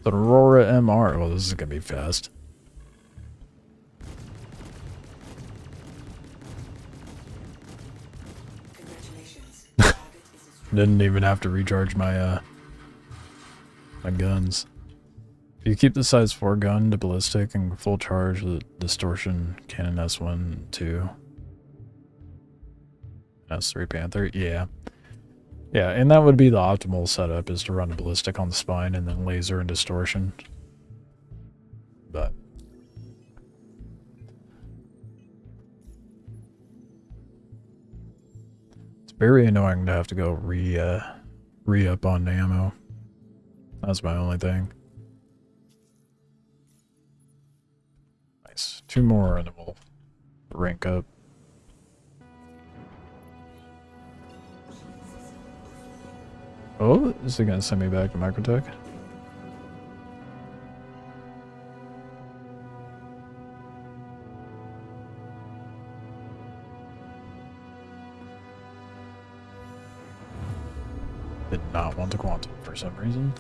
The Aurora MR. Well, this is gonna be fast. Congratulations. Didn't even have to recharge my my guns. If you keep the size 4 gun to ballistic and full charge the distortion cannon S1, 2, S3 Panther, yeah. Yeah, and that would be the optimal setup, is to run a ballistic on the spine and then laser and distortion. But it's very annoying to have to go re-up on ammo. That's my only thing. Nice. 2 more and then we'll rank up. Oh, is it gonna send me back to Microtech? Did not want the quantum for some reason.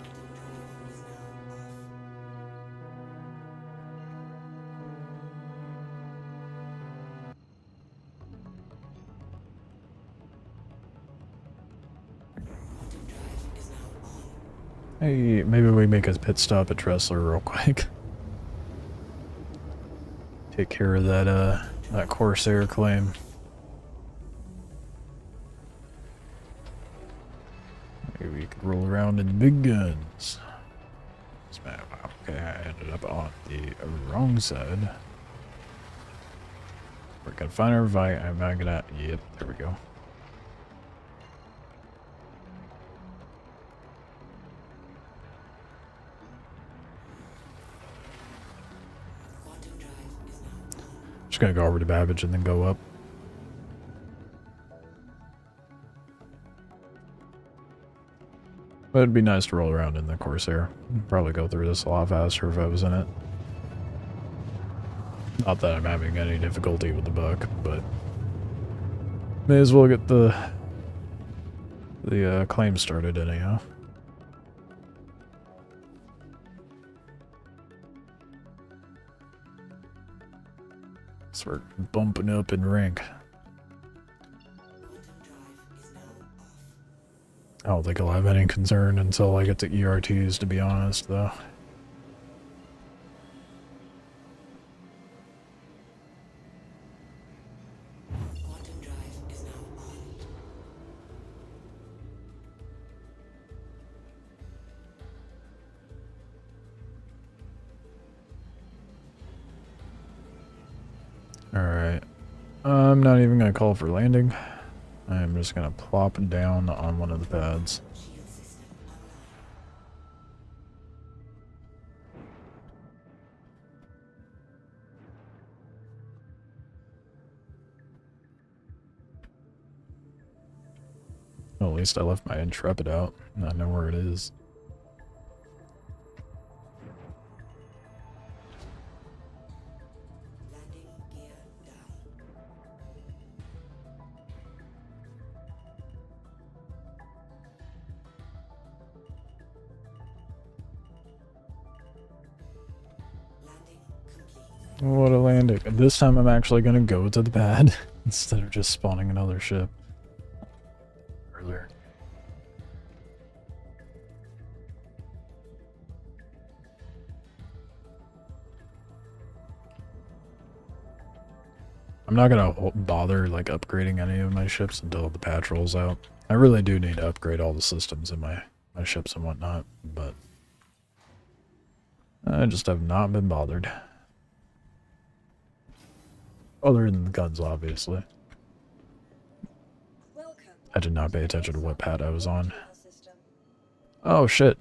Hey, maybe we make a pit stop at Dressler real quick. Take care of that Corsair claim. Maybe we could roll around in big guns. Okay, I ended up on the wrong side. We're gonna find our I'm not gonna. Yep, there we go. Just gonna go over to Babbage and then go up. But it'd be nice to roll around in the Corsair. Probably go through this a lot faster if I was in it. Not that I'm having any difficulty with the buck, but may as well get the claim started anyhow. So we're bumping up in rank. I don't think I'll have any concern until I get to ERTs, to be honest, though. Alright. I'm not even going to call for landing. I'm just going to plop down on one of the pads. Well, at least I left my Intrepid out. I know where it is. What a landing. This time I'm actually going to go to the pad instead of just spawning another ship. Earlier. I'm not going to bother like upgrading any of my ships until the patch rolls out. I really do need to upgrade all the systems in my ships and whatnot, but I just have not been bothered. Other than the guns, obviously. I did not pay attention to what pad I was on. Oh shit.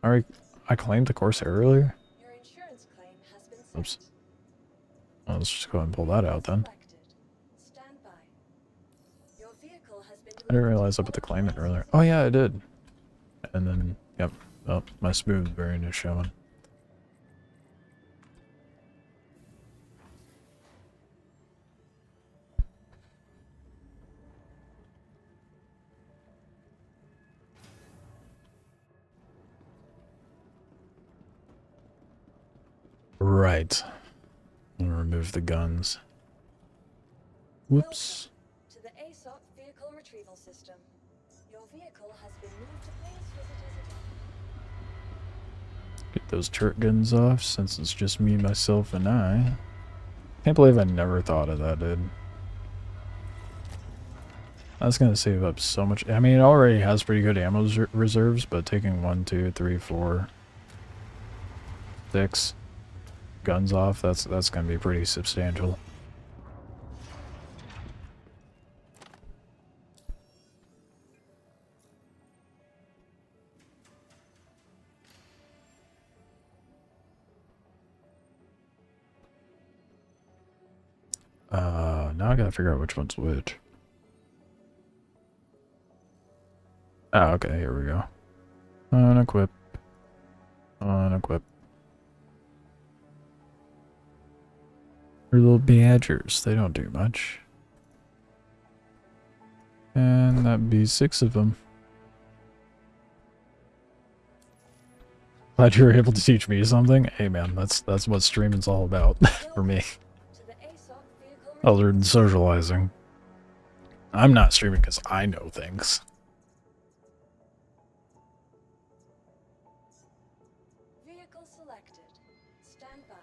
Alright, I claimed the Corsair earlier? Oops. Well, let's just go ahead and pull that out then. I didn't realize I put the claim in earlier. Oh yeah, I did. And then, yep. Oh, my smooth variant is showing. Right. I'm gonna remove the guns. Whoops. To the ASOC vehicle retrieval system. Your vehicle has been moved to place visitors again. Get those turret guns off since it's just me, myself, and I. Can't believe I never thought of that, dude. That's gonna save up so much. I mean, it already has pretty good ammo reserves, but taking 1, 2, 3, 4, 6 guns off, that's gonna be pretty substantial. now I gotta figure out which one's which. Oh, okay, here we go. Unequip. Unequip. They're little badgers. They don't do much. And that'd be 6 of them. Glad you were able to teach me something. Hey man, that's what streaming's all about for me. To the ASOC vehicle Other than socializing. I'm not streaming because I know things. vehicle selected. Stand by.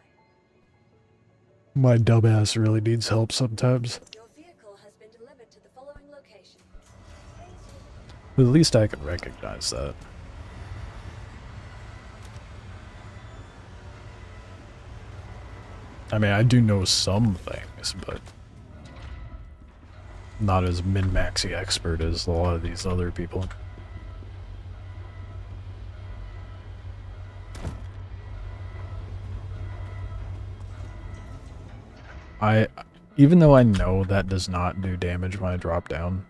My dumbass really needs help sometimes. Your vehicle has been delivered to the following location. But at least I can recognize that. I mean, I do know some things, but not as min-maxy expert as a lot of these other people. Even though I know that does not do damage when I drop down,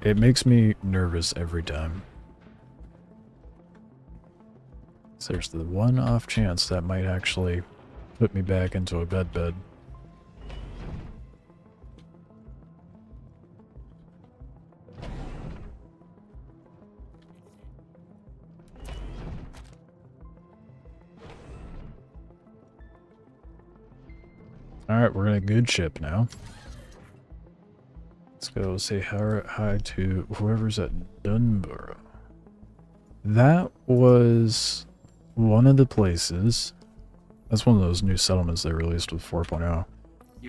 it makes me nervous every time. So there's the one off chance that might actually put me back into a bed. Alright, we're in a good ship now. Let's go say hi to whoever's at Dunborough. That was one of the places. That's one of those new settlements they released with 4.0.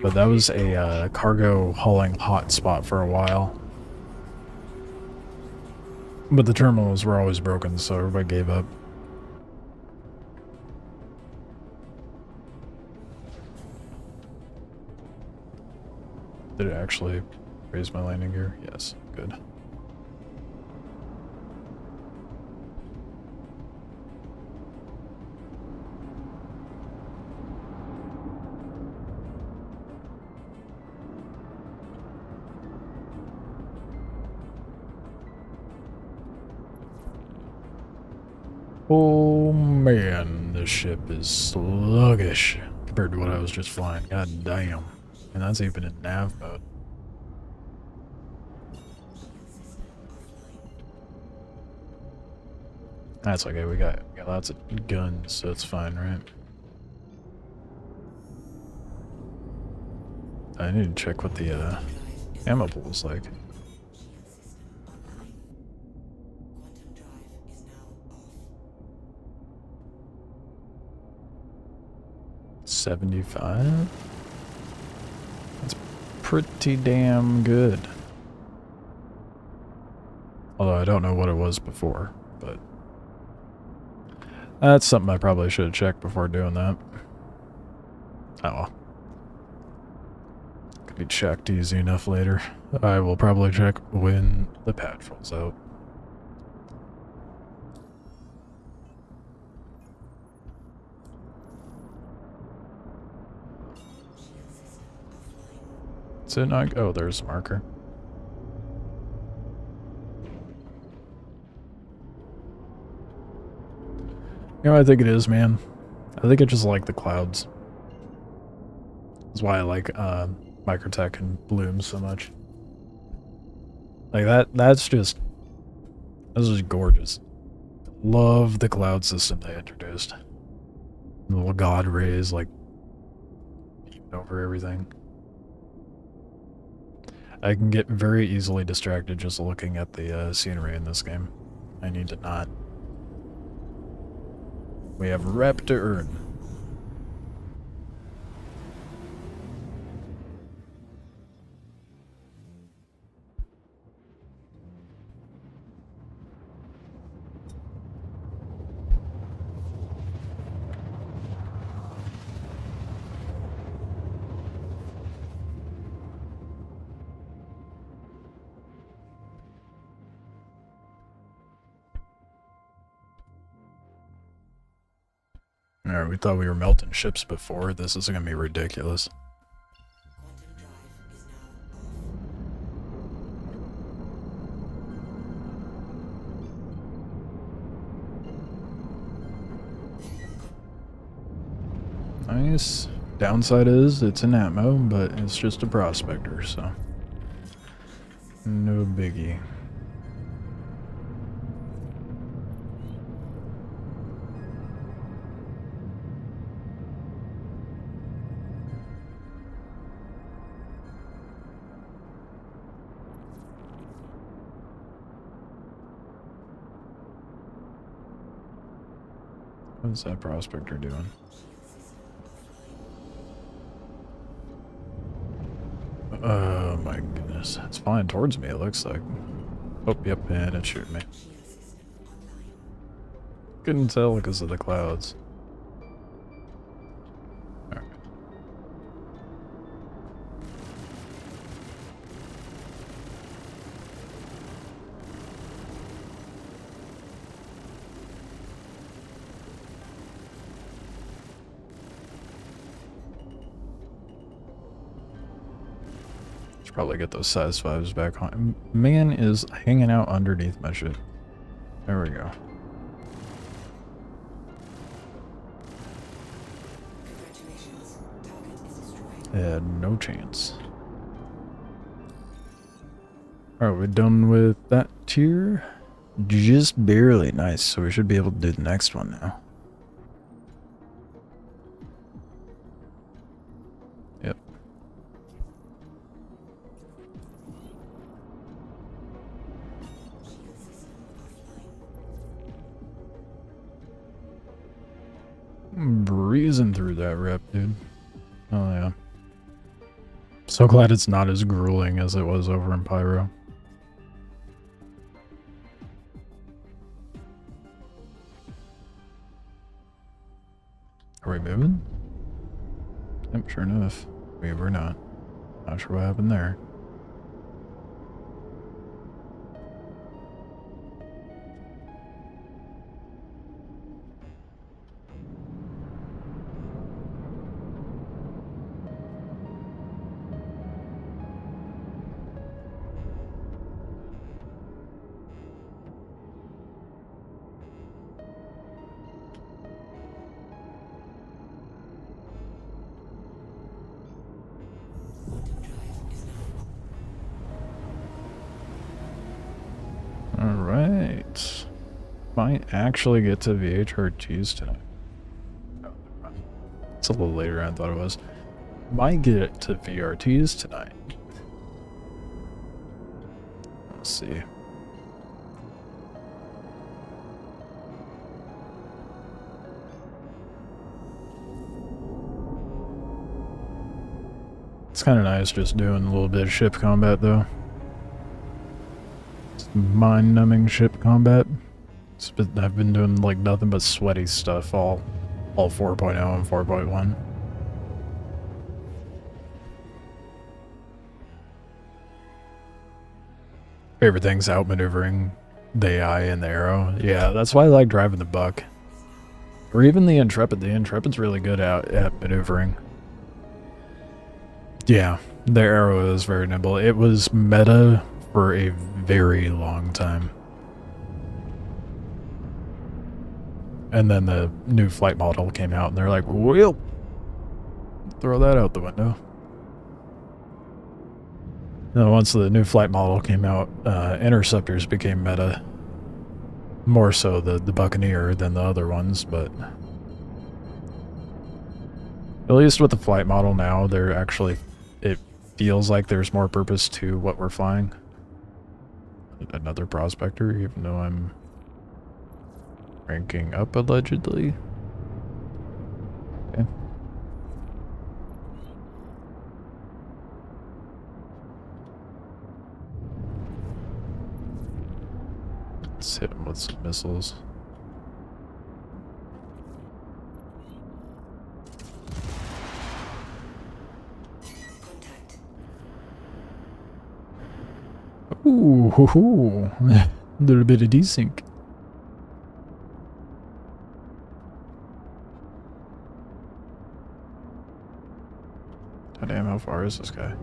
But that was a cargo hauling hotspot for a while. But the terminals were always broken, so everybody gave up. Did it actually raise my landing gear? Yes, good. Oh man, this ship is sluggish compared to what I was just flying. God damn. And that's even in nav mode. That's okay, we got lots of guns, so it's fine, right? I need to check what the ammo pool is like. Quantum drive is now off. 75? That's pretty damn good. Although I don't know what it was before, but that's something I probably should have checked before doing that. Oh well. Could be checked easy enough later. I will probably check when the patch rolls out. Is it not? Oh, there's a marker. You know what I think it is, man? I think I just like the clouds. That's why I like Microtech and Bloom so much. Like that's just gorgeous. Love the cloud system they introduced. The little god rays like beaming over everything. I can get very easily distracted just looking at the scenery in this game. I need to not. We have rep to earn. Alright, we thought we were melting ships before. This is gonna be ridiculous. Nice. Downside is it's an atmo, but it's just a prospector, so no biggie. What's that prospector doing? Oh my goodness. It's flying towards me, it looks like. Oh, yep, and it's shooting me. Couldn't tell because of the clouds. Alright. Should probably get those size 5s back on. Man is hanging out underneath my shit. There we go. Congratulations. Target is destroyed. Had no chance. Alright, we're done with that tier. Just barely. Nice, so we should be able to do the next one now. Yep. Breezing through that rep, dude. Oh yeah. So glad it's not as grueling as it was over in Pyro. Are we moving? Yep, sure enough. We were not. Not sure what happened there. Quantum drive is now. Alright. Might actually get to VHRTs tonight. Oh, it's a little later than I thought it was. Might get to VRTs tonight. Let's see. It's kind of nice just doing a little bit of ship combat though. It's mind-numbing ship combat. I've been doing like nothing but sweaty stuff all 4.0 and 4.1. Favorite thing's outmaneuvering the AI and the Arrow. Yeah, that's why I like driving the Buck. Or even the Intrepid. The Intrepid's really good at maneuvering. Yeah, the Arrow is very nimble. It was meta for a very long time. And then the new flight model came out and they're like, we'll throw that out the window. And once the new flight model came out, interceptors became meta. More so the Buccaneer than the other ones, but at least with the flight model now, they're actually, it feels like there's more purpose to what we're flying. Another prospector, even though I'm ranking up allegedly. Okay. Let's hit him with some missiles. Contact. Ooh, hoo, hoo. A little bit of desync. God damn, how far is this guy?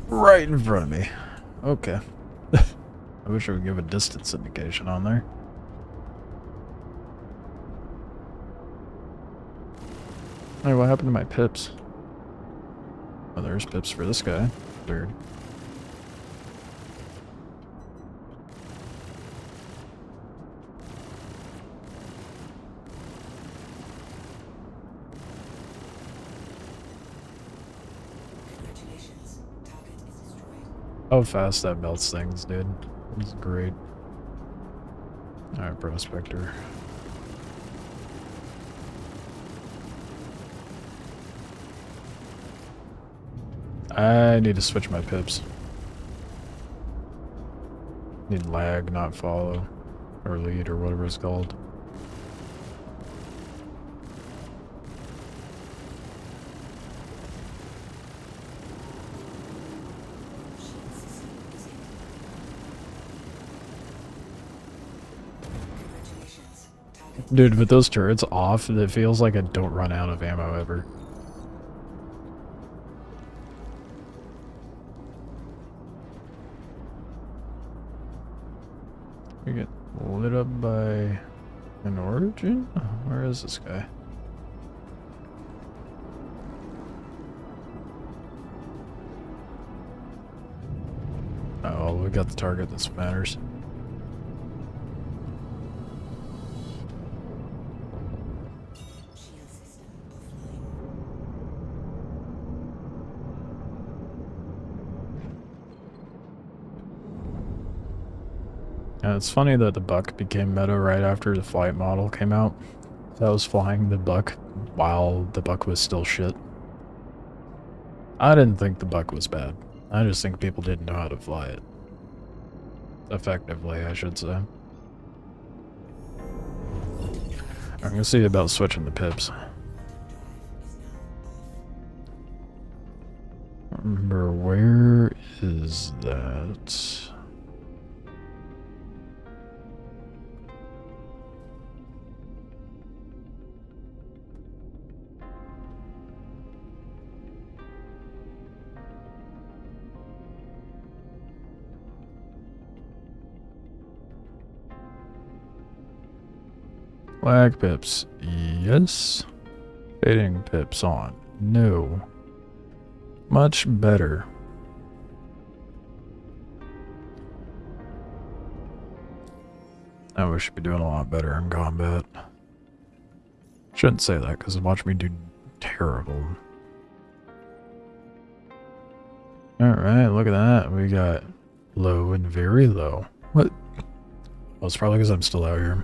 Right in front of me. Okay. I wish I would give a distance indication on there. Hey, what happened to my pips? Oh, there's pips for this guy. Weird. Congratulations. Target is destroyed. How fast that melts things, dude. It's great. Alright, Prospector. I need to switch my pips. Need lag, not follow. Or lead, or whatever it's called. Shield system is hit. Congratulations. Target Dude, with those turrets off, it feels like I don't run out of ammo ever. We get lit up by an origin? Where is this guy? Oh, well, we got the target that matters. shield system offline. Yeah, it's funny that the Buck became meta right after the flight model came out. I was flying the Buck while the Buck was still shit. I didn't think the Buck was bad. I just think people didn't know how to fly it. Effectively, I should say. I'm gonna see about switching the pips. Remember, where is that? Lag pips, yes. Fading pips on, no. Much better. Now we should be doing a lot better in combat. Shouldn't say that because watch me do terrible. Alright, look at that. We got low and very low. What? Well, it's probably because I'm still out here.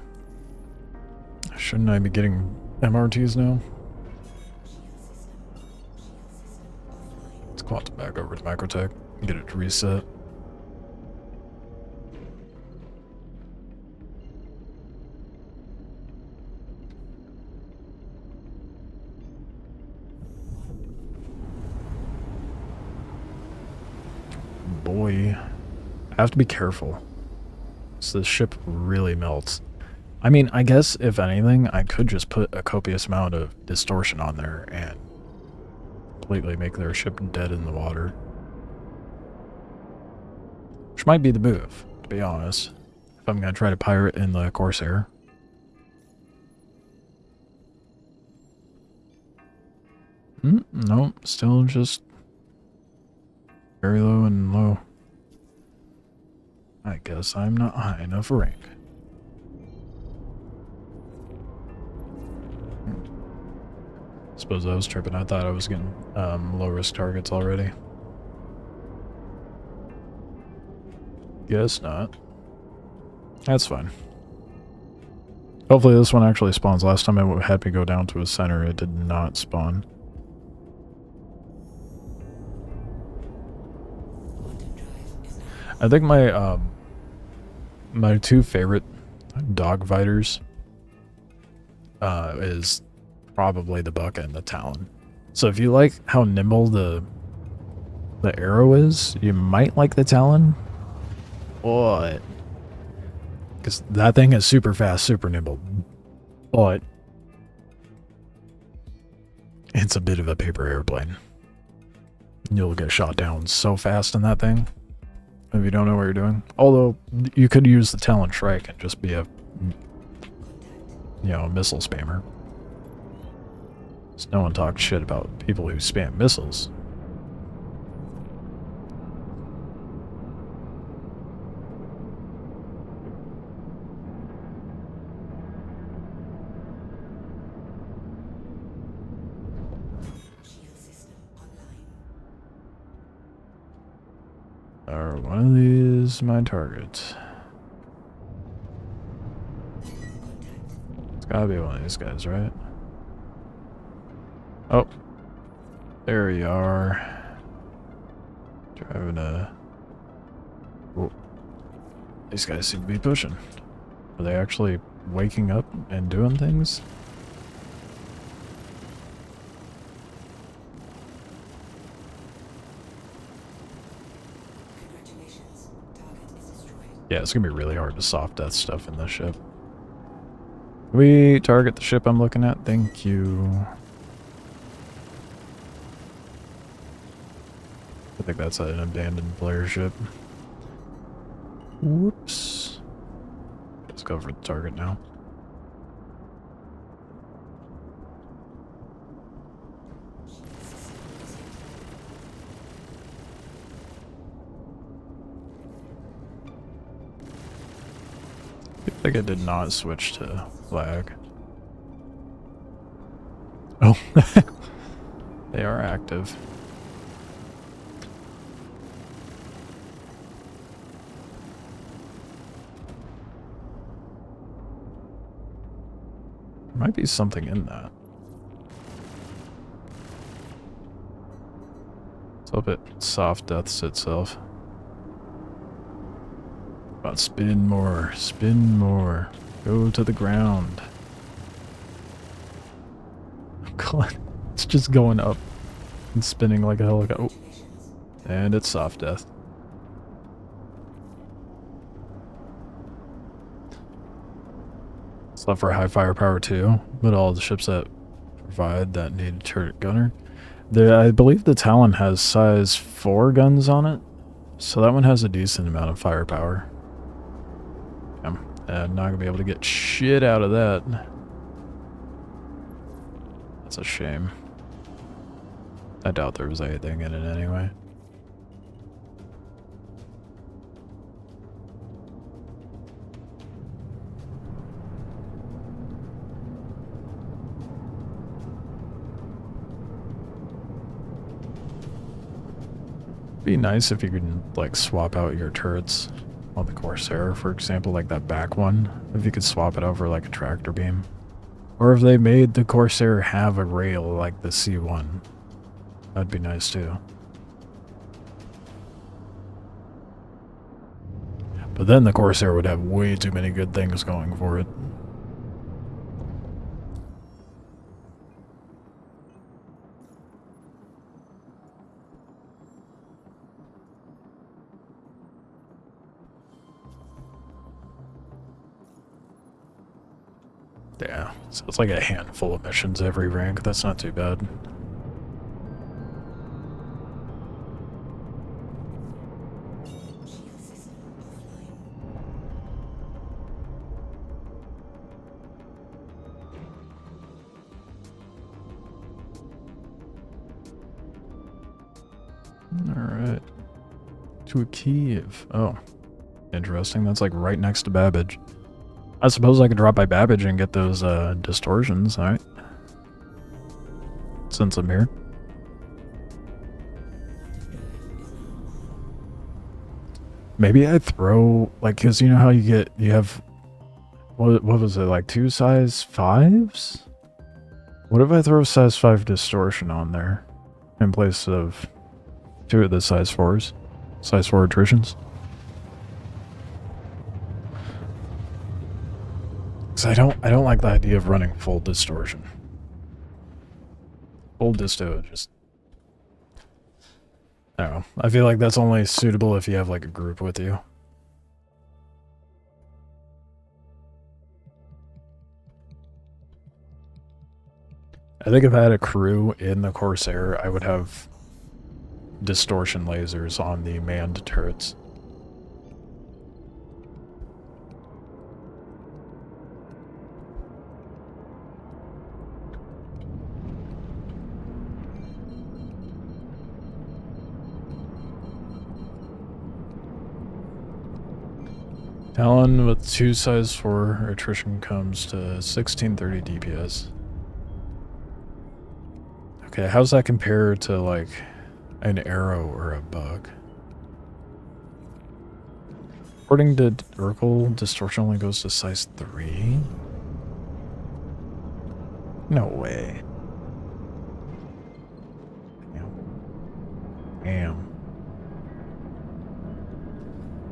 Shouldn't I be getting MRTs now? Let's quantum back over to Microtech and get it to reset. Boy, I have to be careful. So the ship really melts. I mean, I guess if anything, I could just put a copious amount of distortion on there and completely make their ship dead in the water. Which might be the move, to be honest. If I'm going to try to pirate in the Corsair. Nope, still just very low and low. I guess I'm not high enough rank. Suppose I was tripping. I thought I was getting low risk targets already. Guess not. That's fine. Hopefully this one actually spawns. Last time it had me go down to a center, it did not spawn. I think my my two favorite dog fighters is probably the Buck and the Talon. So if you like how nimble the arrow is, you might like the Talon. But because that thing is super fast, super nimble. But it's a bit of a paper airplane. You'll get shot down so fast in that thing if you don't know what you're doing. Although you could use the Talon Shrike and just be a, you know, missile spammer. So no one talks shit about people who spam missiles. Shield system online. Are one of these my targets? Contact. It's gotta be one of these guys, right? Oh. There you are. Driving a... Whoa. These guys seem to be pushing. Are they actually waking up and doing things? Congratulations. Target is destroyed. Yeah, it's gonna be really hard to soft death stuff in this ship. Can we target the ship I'm looking at? Thank you. I think that's an abandoned player ship. Whoops. Let's go for the target now. I think I did not switch to flag. Oh, they are active. There might be something in that. Let's hope it soft deaths itself. About spin more, go to the ground. Oh god, it's just going up and spinning like a helicopter. Oh, and it's soft death. It's left for high firepower too, but all the ships that provide that need a turret gunner. I believe the Talon has size 4 guns on it, so that one has a decent amount of firepower. I'm not gonna be able to get shit out of that. That's a shame. I doubt there was anything in it anyway. Be nice if you could like swap out your turrets on the Corsair, for example, like that back one. If you could swap it over like a tractor beam. Or if they made the Corsair have a rail like the C1. That'd be nice too. But then the Corsair would have way too many good things going for it. Yeah, so it's like a handful of missions every rank. That's not too bad. Shield system offline. Alright. To a Kiev. Oh. Interesting. That's like right next to Babbage. I suppose I could drop by Babbage and get those distortions, alright? Since I'm here. Maybe I throw, like, because you know how you have, what was it, like 2 size 5s? What if I throw size 5 distortion on there in place of 2 of the size 4s? Size 4 attritions? Because I don't like the idea of running full distortion. Full disto just... I don't know. I feel like that's only suitable if you have like a group with you. I think if I had a crew in the Corsair, I would have distortion lasers on the manned turrets. Talon with 2 size 4 attrition comes to 1630 DPS. Okay, how's that compare to like an arrow or a bug? According to Urkel, distortion only goes to size 3? No way. Damn.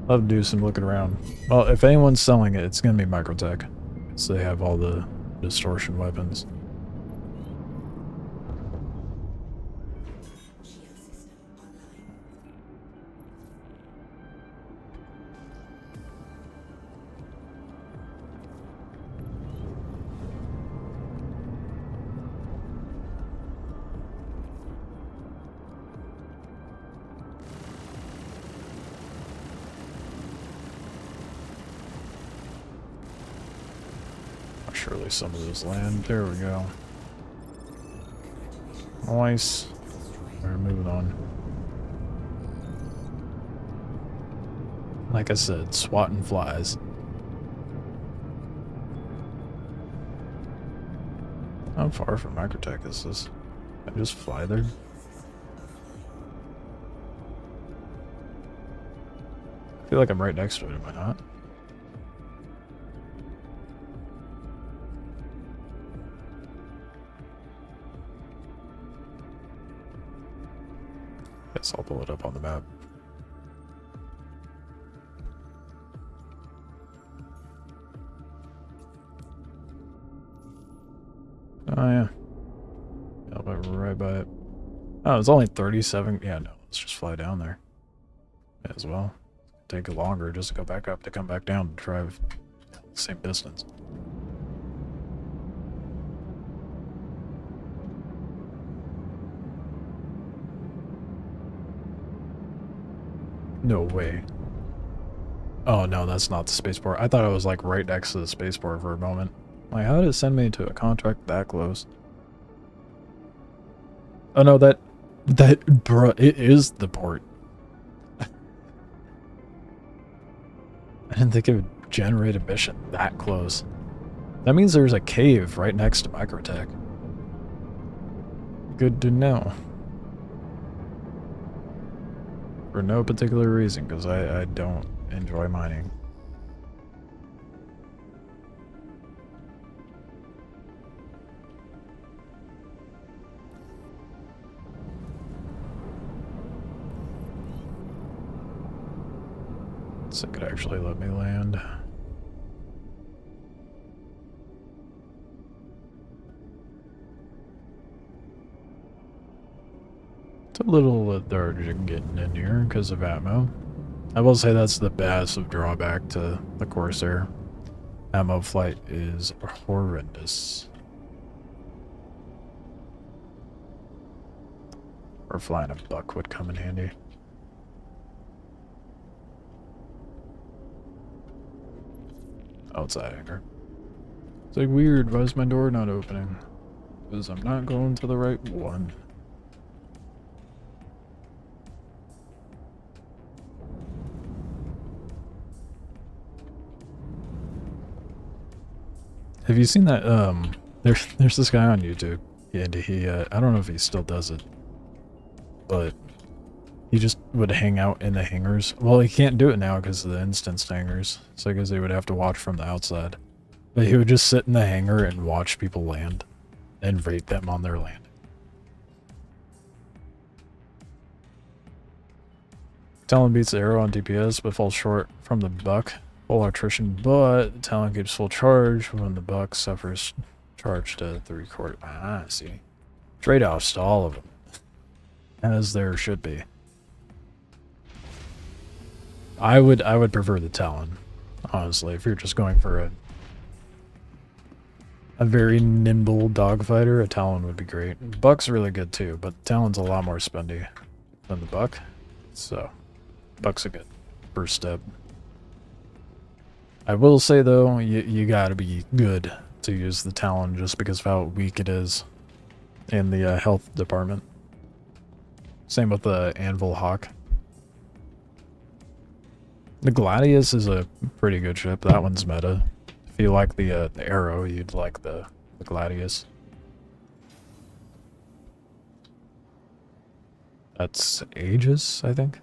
I'll have to do some looking around. Well, if anyone's selling it, it's gonna be Microtech. So they have all the distortion weapons. Shield system online. Surely some of this land. There we go. Nice. We're moving on. Like I said, swatting flies. How far from Microtech is this? Can I just fly there? I feel like I'm right next to it, am I not? Guess I'll pull it up on the map. Oh yeah. I went right by it. Oh, it's only 37. Yeah, no, let's just fly down there. May as well. Take it longer just to go back up to come back down to drive the same distance. No way. Oh no, that's not the spaceport. I thought I was like right next to the spaceport for a moment. Like, how did it send me to a contract that close? Oh no, bruh, it is the port. I didn't think it would generate a mission that close. That means there's a cave right next to Microtech. Good to know. For no particular reason, because I don't enjoy mining. So it could actually let me land. It's a little lethargic getting in here because of ammo. I will say that's the massive drawback to the Corsair. Ammo flight is horrendous. Or flying a buck would come in handy. Outside anchor. It's like weird, why is my door not opening? Because I'm not going to the right one. Have you seen that, there's this guy on YouTube, and he, I don't know if he still does it, but he just would hang out in the hangars. Well, he can't do it now because of the instanced hangars, so I guess he would have to watch from the outside. But he would just sit in the hangar and watch people land, and rate them on their land. Talon beats the arrow on DPS, but falls short from the buck. Full attrition, but Talon keeps full charge when the buck suffers charge to 3/4. Ah, I see. Trade-offs to all of them. As there should be. I would prefer the Talon, honestly, if you're just going for a very nimble dogfighter, a Talon would be great. Buck's really good too, but Talon's a lot more spendy than the buck. So, buck's a good first step. I will say though, you gotta be good to use the Talon just because of how weak it is in the health department. Same with the Anvil Hawk. The Gladius is a pretty good ship. That one's meta. If you like the Arrow, you'd like the Gladius. That's Aegis, I think.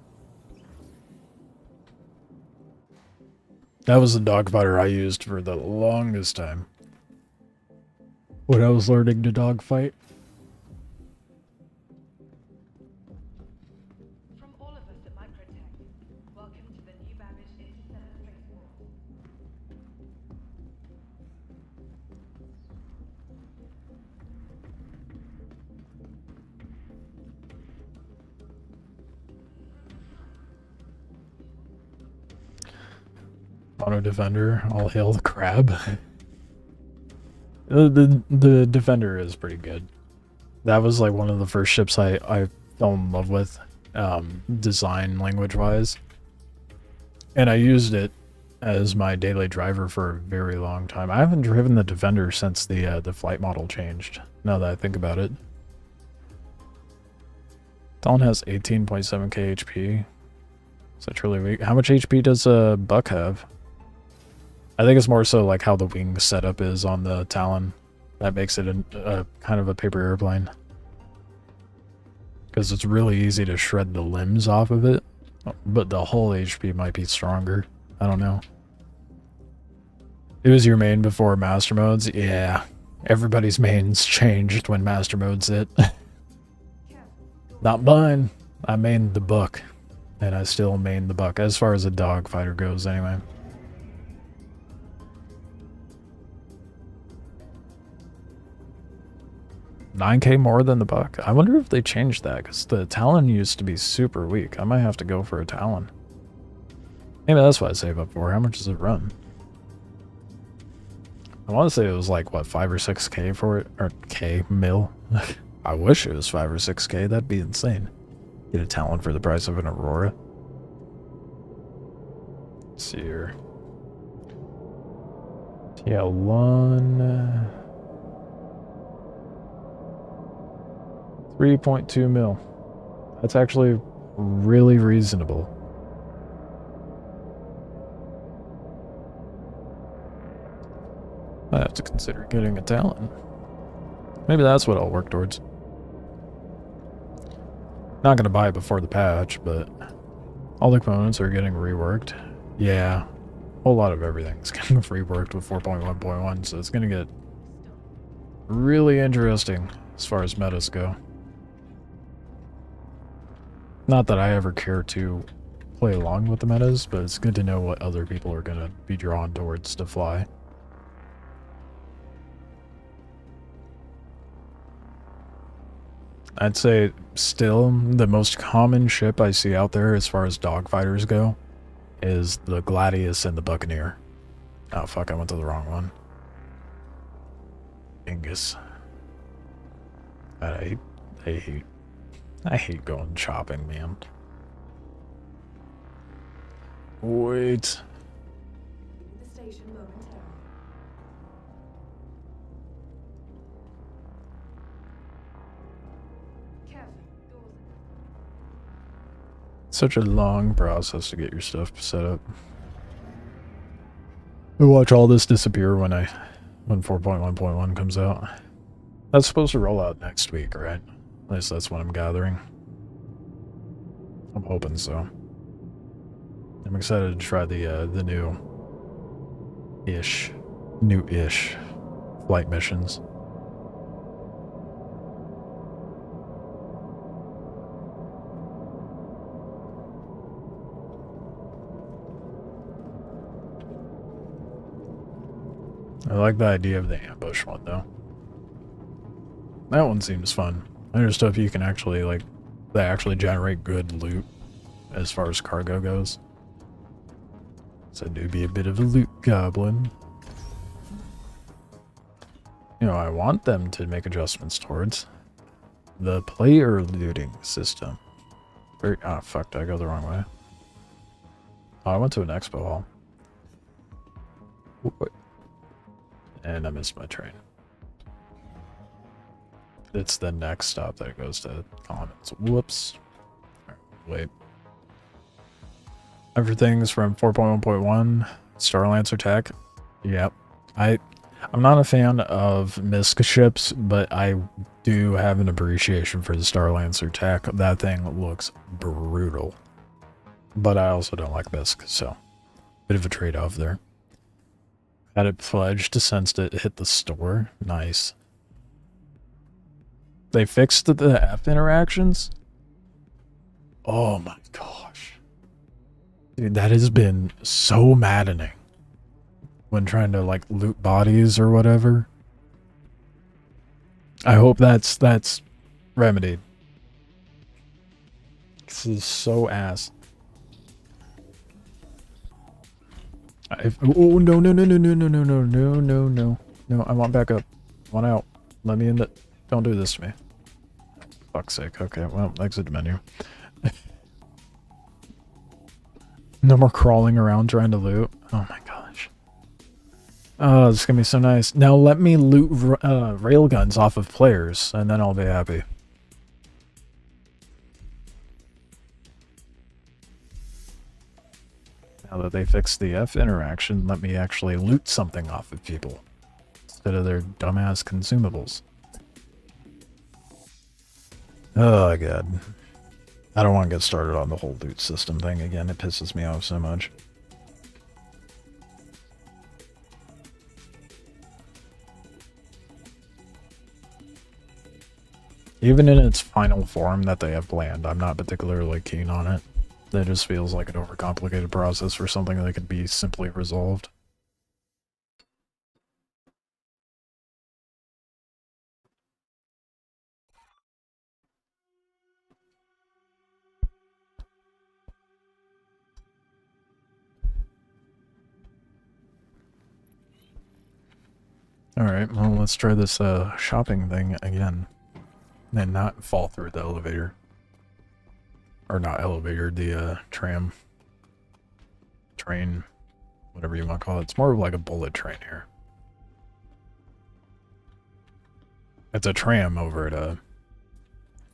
That was the dogfighter I used for the longest time when I was learning to dogfight. From all of us at Microtech, welcome to the new Babbage Interstellar Space Wars. Auto Defender, all hail the crab. The Defender is pretty good. That was like one of the first ships I fell in love with, design language-wise. And I used it as my daily driver for a very long time. I haven't driven the Defender since the flight model changed, now that I think about it. Talon has 18.7k HP. Is that truly weak? How much HP does a Buck have? I think it's more so like how the wing setup is on the Talon. That makes it a kind of a paper airplane. Because it's really easy to shred the limbs off of it. But the whole HP might be stronger. I don't know. It was your main before Master Modes? Yeah. Everybody's mains changed when Master Modes hit. Not mine. I mained the Buck. And I still main the Buck. As far as a dogfighter goes, anyway. 9k more than the Buck. I wonder if they changed that, because the Talon used to be super weak. I might have to go for a Talon. Maybe that's what I save up for. How much does it run? I want to say it was like, what, 5 or 6k for it? Or k mil? I wish it was 5 or 6k. That'd be insane. Get a Talon for the price of an Aurora. Let's see here. TL1... 3.2 mil. That's actually really reasonable. I have to consider getting a Talon. Maybe that's what I'll work towards. Not gonna buy it before the patch, but all the components are getting reworked. Yeah, a whole lot of everything's getting reworked with 4.1.1, so it's gonna get really interesting as far as metas go. Not that I ever care to play along with the metas, but it's good to know what other people are going to be drawn towards to fly. I'd say still the most common ship I see out there as far as dogfighters go is the Gladius and the Buccaneer. Oh fuck, I went to the wrong one. Angus. I hate going shopping, man. Wait. The station momentarily. Careful, doors. Such a long process to get your stuff set up. I'll watch all this disappear when 4.1.1 comes out. That's supposed to roll out next week, right? At least that's what I'm gathering. I'm hoping so. I'm excited to try the new-ish flight missions. I like the idea of the ambush one, though. That one seems fun. There's stuff you can actually, like, they actually generate good loot as far as cargo goes. So I do be a bit of a loot goblin. You know, I want them to make adjustments towards the player looting system. Ah, fuck, did I go the wrong way? Oh, I went to an expo hall. And I missed my train. It's the next stop that goes to Commons. Whoops. Right, wait. Everything's from 4.1.1. Starlancer tech. Yep. I'm not a fan of MISC ships, but I do have an appreciation for the Starlancer tech. That thing looks brutal. But I also don't like MISC, so bit of a trade-off there. Had it pledged since it hit the store. Nice. They fixed the F interactions? Oh my gosh. Dude, that has been so maddening. When trying to like loot bodies or whatever. I hope that's remedied. This is so ass. Oh no no no no no no no no no no no no! I want back up. I want out. Let me in the. Don't do this to me. Fuck's sake. Okay, well, exit menu. No more crawling around trying to loot. Oh my gosh. Oh, this is gonna be so nice. Now let me loot railguns off of players, and then I'll be happy. Now that they fixed the F interaction, let me actually loot something off of people. Instead of their dumbass consumables. Oh god. I don't want to get started on the whole loot system thing again. It pisses me off so much. Even in its final form that they have planned, I'm not particularly keen on it. It just feels like an overcomplicated process for something that could be simply resolved. Alright, well let's try this shopping thing again. And not fall through the elevator. Or not elevator, the tram. Train. Whatever you want to call it. It's more of like a bullet train here. It's a tram over at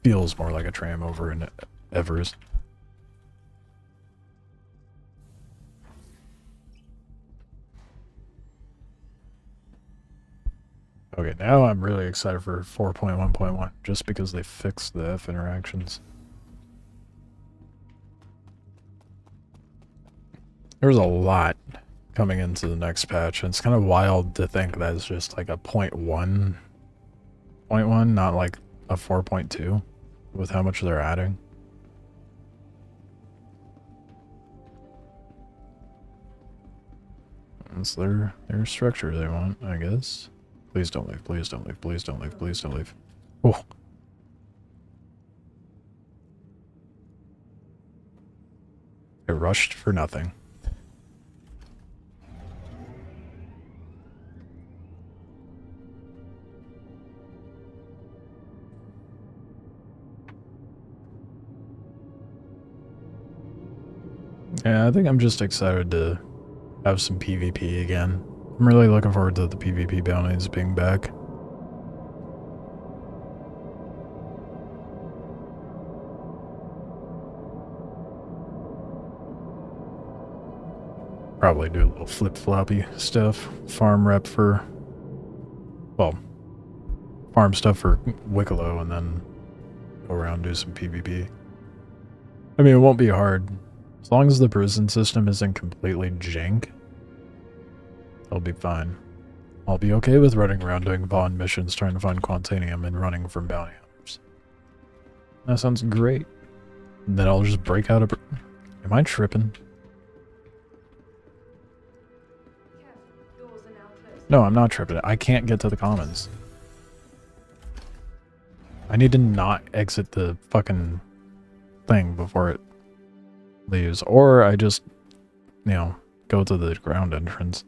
feels more like a tram over in Evers. Okay, now I'm really excited for 4.1.1 just because they fixed the F interactions. There's a lot coming into the next patch, and it's kind of wild to think that it's just like a 0.1, not like a 4.2 with how much they're adding. It's their structure they want, I guess. Please don't leave, please don't leave, please don't leave, please don't leave. Oh. I rushed for nothing. Yeah, I think I'm just excited to have some PvP again. I'm really looking forward to the PvP bounties being back. Probably do a little flip-floppy stuff. Farm rep for... Well, farm stuff for Wicklow and then go around and do some PvP. I mean, it won't be hard. As long as the prison system isn't completely jank, I'll be fine. I'll be okay with running around doing bond missions, trying to find Quantanium and running from bounty hunters. That sounds great. And then I'll just break out a... Am I tripping? Doors are now closed. No, I'm not tripping. I can't get to the commons. I need to not exit the fucking thing before it leaves. Or I just, you know, go to the ground entrance.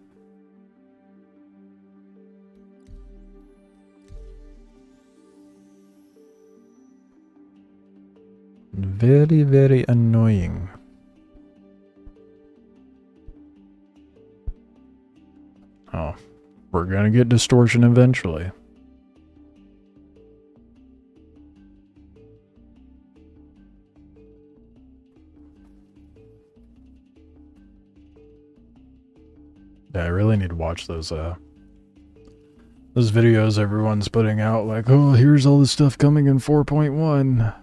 Very, very annoying. Oh, we're gonna get distortion eventually. Yeah, I really need to watch those videos everyone's putting out, like, oh, here's all this stuff coming in 4.1.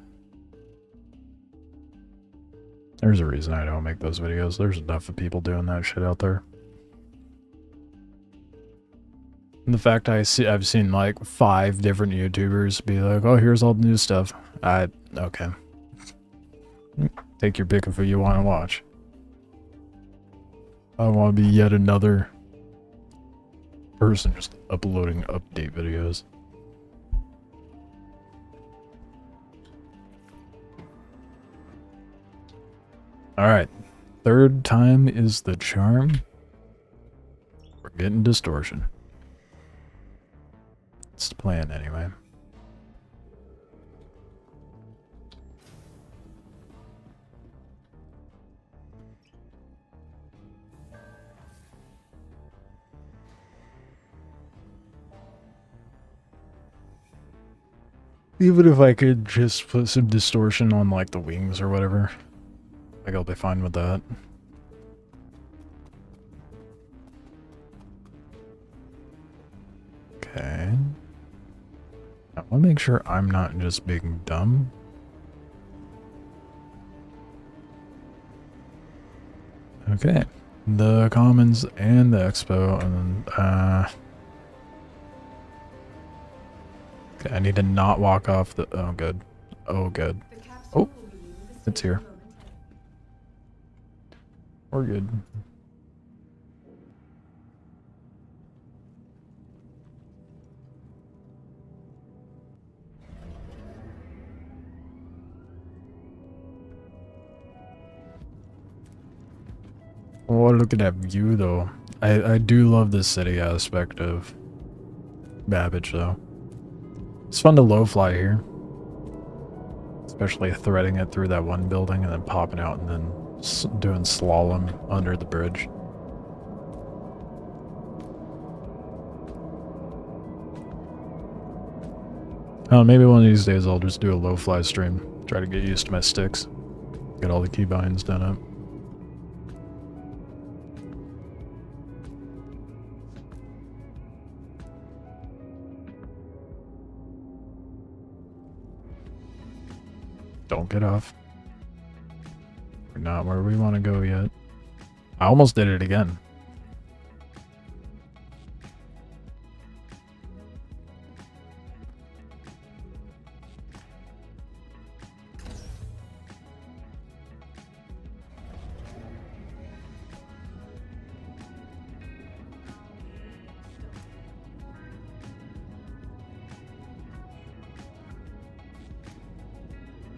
There's a reason I don't make those videos. There's enough of people doing that shit out there. And the fact I've seen like 5 different YouTubers be like, oh, here's all the new stuff. Okay. Take your pick of who you want to watch. I don't want to be yet another person just uploading update videos. Alright. 3rd time is the charm. We're getting distortion. It's the plan anyway. Even if I could just put some distortion on like the wings or whatever, like I'll be fine with that. Okay. I want to make sure I'm not just being dumb. Okay. The Commons and the Expo, and then, okay, I need to not walk off the, oh good. Oh good. Oh, it's here. We're good. Oh, look at that view though. I do love the city aspect of Babbage though. It's fun to low fly here. Especially threading it through that one building and then popping out and then doing slalom under the bridge. Maybe one of these days I'll just do a low fly stream. Try to get used to my sticks. Get all the keybinds done up. Don't get off. We're not where we want to go yet. I almost did it again.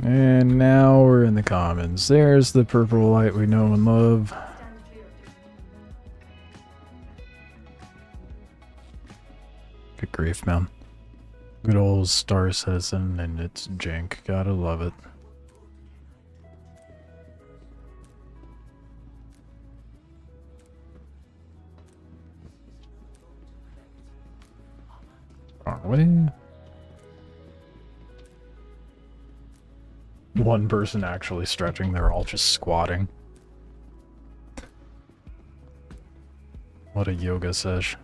And now we're in the Commons. There's the purple light we know and love. Good grief, man. Good old Star Citizen and its jank. Gotta love it. Wrong way. One person actually stretching, they're all just squatting. What a yoga sesh.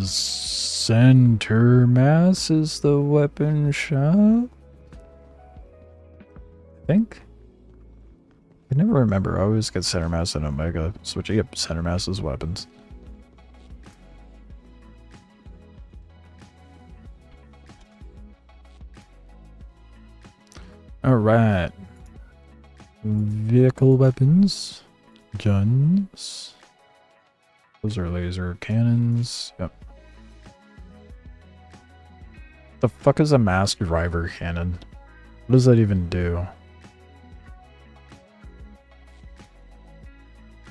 Center mass is the weapon shop? I think? I never remember. I always get center mass and Omega. Switching up center mass as weapons. Alright. Vehicle weapons. Guns. Those are laser cannons. Yep. The fuck is a masked driver cannon? What does that even do?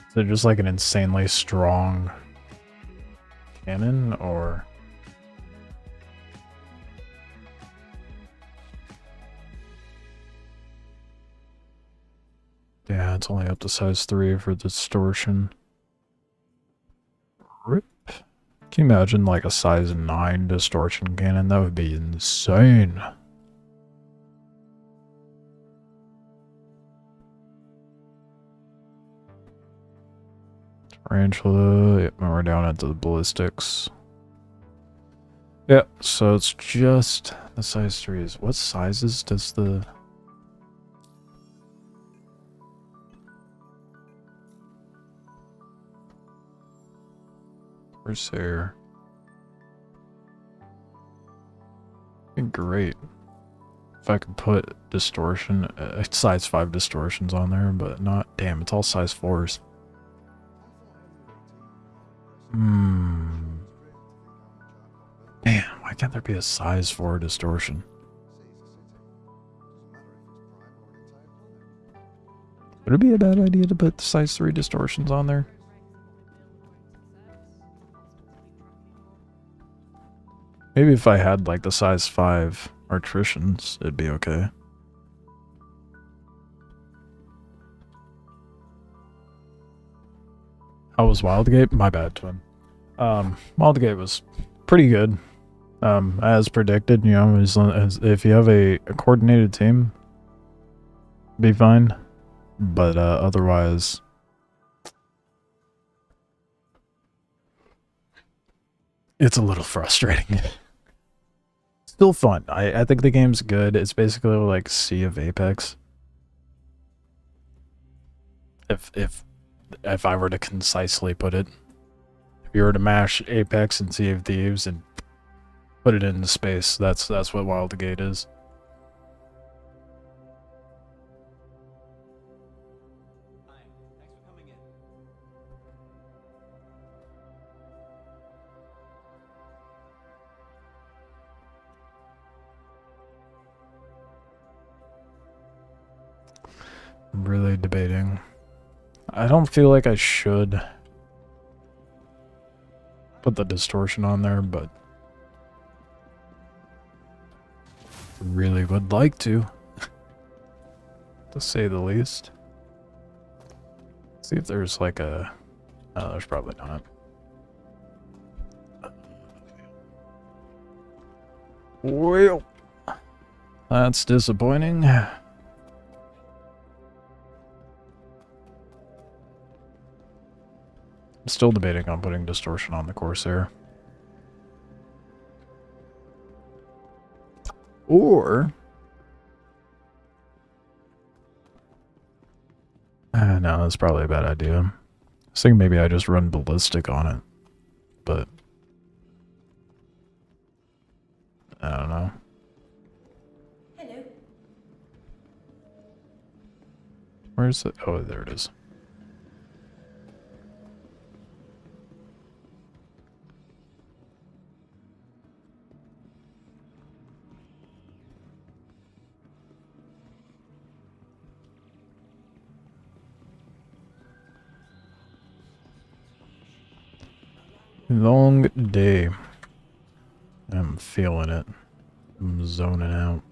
Is it just like an insanely strong cannon, or... Yeah, it's only up to size 3 for distortion. Rip. Can you imagine like a size 9 distortion cannon? That would be insane. Tarantula. Yep, and we're down into the ballistics. Yeah, so it's just the size 3s. What sizes does the... Corsair. Great. If I could put distortion, size 5 distortions on there, but not... Damn, it's all size 4s. Man, why can't there be a size 4 distortion? Would it be a bad idea to put the size 3 distortions on there? Maybe if I had like the size 5 artitions, it'd be okay. How was Wildgate? My bad, twin. Wildgate was pretty good. As predicted, you know, as if you have a coordinated team, be fine. But otherwise, it's a little frustrating. Still fun. I think the game's good. It's basically like Sea of Apex. If I were to concisely put it, if you were to mash Apex and Sea of Thieves and put it into space, that's what Wildgate is. Hi, thanks for coming in. I'm really debating. I don't feel like I should put the distortion on there, but really would like to say the least. See if there's like a... No, there's probably not. Well, that's disappointing. I'm still debating on putting distortion on the Corsair. Or... no, that's probably a bad idea. I was thinking maybe I just run ballistic on it. But... I don't know. Hello. Where's it? Oh, there it is. Long day. I'm feeling it. I'm zoning out.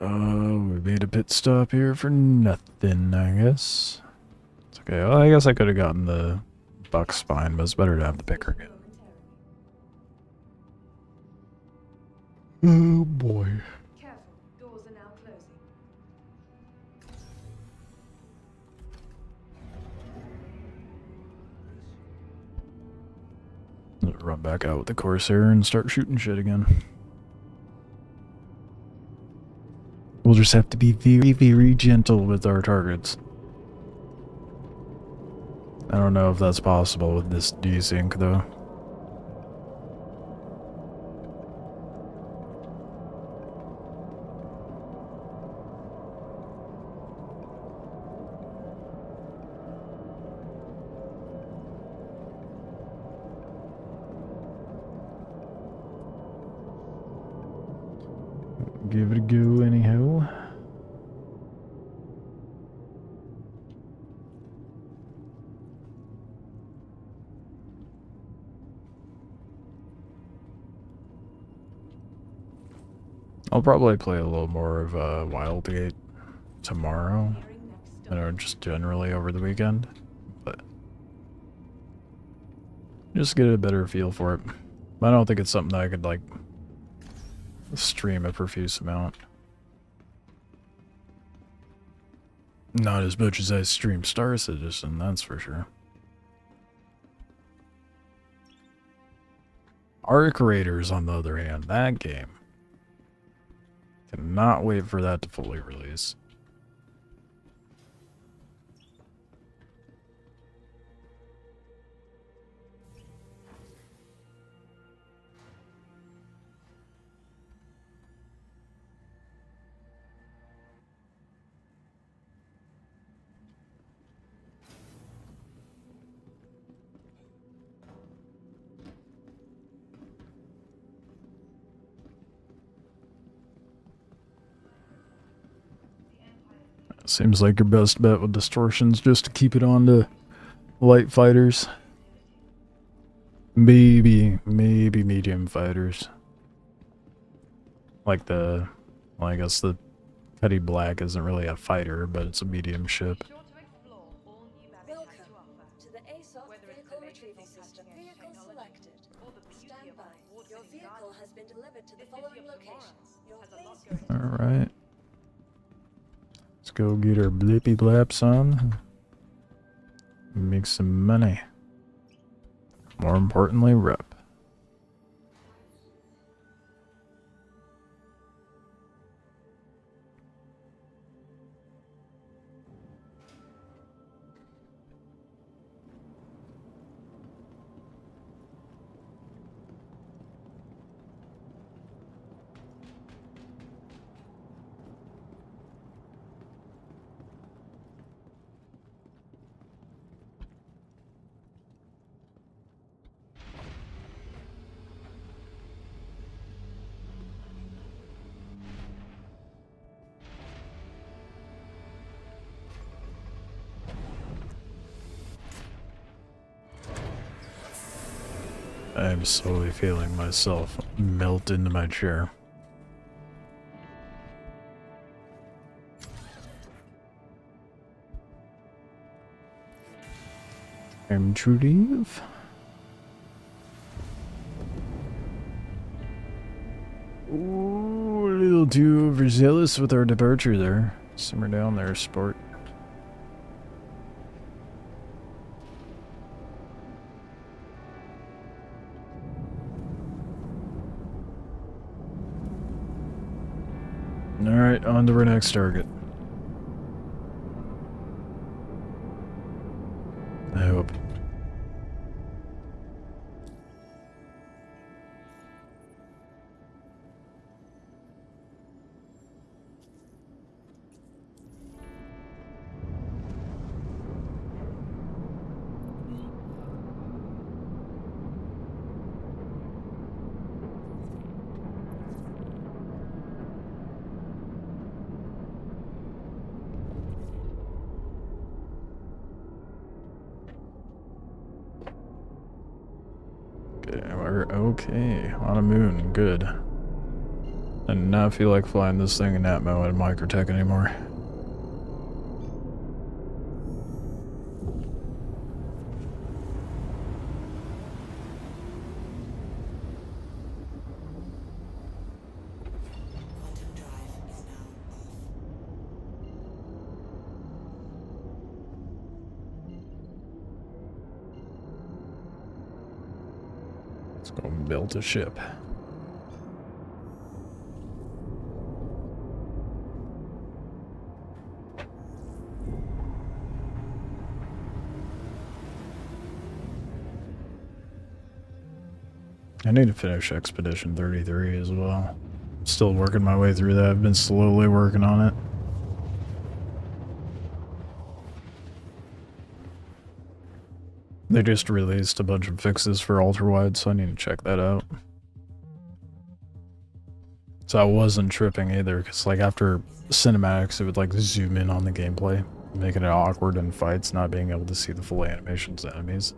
Oh, we made a pit stop here for nothing, I guess. It's okay. Well, I guess I could have gotten the buck spine, but it's better to have the picker again. Oh boy. Careful, doors are now closing. Run back out with the Corsair and start shooting shit again. We'll just have to be very, very gentle with our targets. I don't know if that's possible with this desync though. Give it a go anyhow. I'll probably play a little more of Wildgate tomorrow, or just generally over the weekend, but just get a better feel for it. I don't think it's something that I could like stream a profuse amount. Not as much as I stream Star Citizen, that's for sure. Arc Raiders, on the other hand, that game. Cannot wait for that to fully release. Seems like your best bet with distortions just to keep it on to light fighters. Maybe medium fighters. Like well, I guess the Petty Black isn't really a fighter, but it's a medium ship. Be sure to explore all new Babbage has to Welcome offer. to the ASOC Whether it's vehicle the latest retrieval in system. cutting-edge Vehicle technology selected. or the beauty Stand of by. our Your award-winning vehicle gardens, has been delivered to the this city following of tomorrow locations. Your has a lot face going is Alright. Let's go get our blippy blaps on. Make some money. More importantly, rep. I am slowly feeling myself melt into my chair. Time to leave. Ooh, a little too overzealous with our departure there. Simmer down there, sport. Alright, on to our next target. I hope. We're okay. On a moon, good. I do not feel like flying this thing in Atmo and Microtech anymore. Quantum drive is now off. Let's go build a ship. I need to finish Expedition 33 as well. Still working my way through that. I've been slowly working on it. They just released a bunch of fixes for ultra-wide, so I need to check that out. So I wasn't tripping either, because like after cinematics it would like zoom in on the gameplay, making it awkward in fights, not being able to see the full animations of enemies.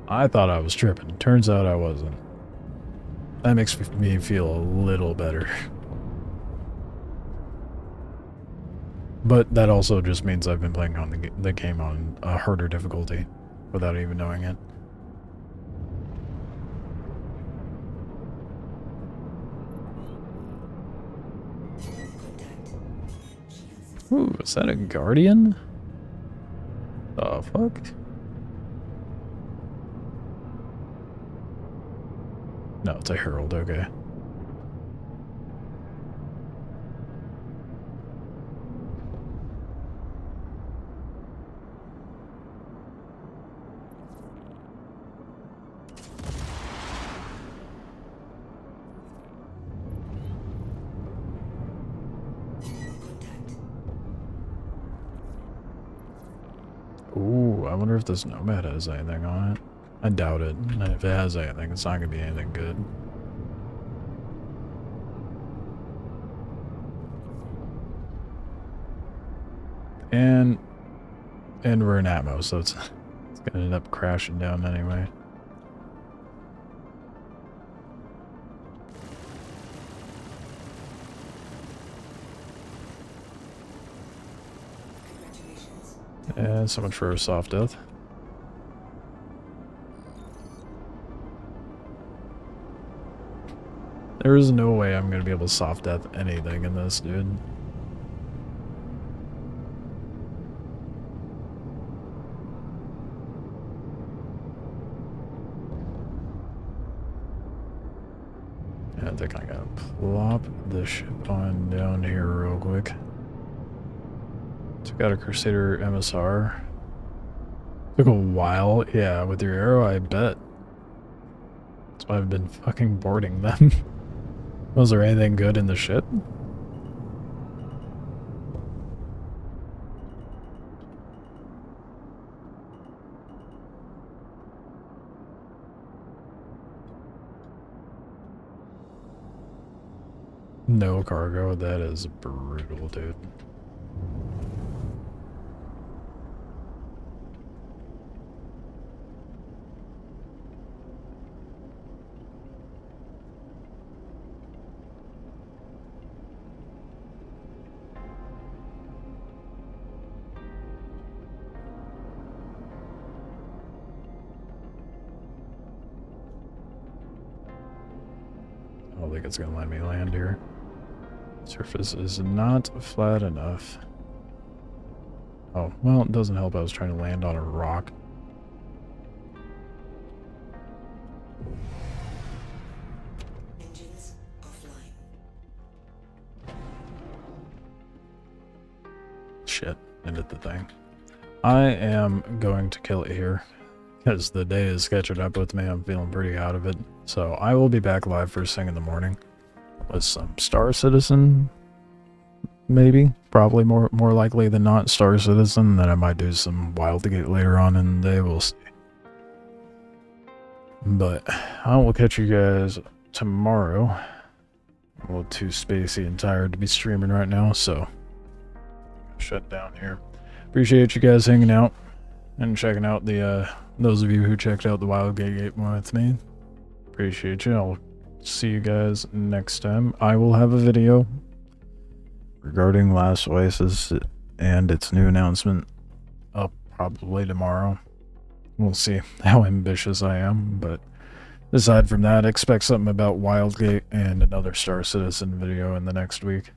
I thought I was tripping. Turns out I wasn't. That makes me feel a little better. But that also just means I've been playing on the game on a harder difficulty without even knowing it. Ooh, is that a guardian? The fuck? No, it's a herald, okay. Ooh, I wonder if this nomad has anything on it. I doubt it. And if it has anything, it's not gonna be anything good. And we're in Atmos, so it's gonna end up crashing down anyway. Congratulations. And so much for a soft death. There is no way I'm gonna be able to soft death anything in this, dude. I think I gotta plop this shit on down here real quick. Took out a Crusader MSR. Took a while. Yeah, with your arrow, I bet. That's why I've been fucking boarding them. Was there anything good in the ship? No cargo, that is brutal, dude. I don't think it's gonna let me land here. Surface is not flat enough. Oh, well, it doesn't help. I was trying to land on a rock. Engines offline. Shit, ended the thing. I am going to kill it here. Because the day is catching up with me. I'm feeling pretty out of it. So I will be back live first thing in the morning. With some Star Citizen. Maybe. Probably more likely than not Star Citizen. Then I might do some Wildgate later on in the day. We'll see. But I will catch you guys tomorrow. I'm a little too spacey and tired to be streaming right now. So shut down here. Appreciate you guys hanging out. And checking out the, those of you who checked out the Wildgate one with me. Appreciate you. I'll see you guys next time. I will have a video regarding Last Oasis and its new announcement up probably tomorrow. We'll see how ambitious I am, but aside from that, expect something about Wildgate and another Star Citizen video in the next week.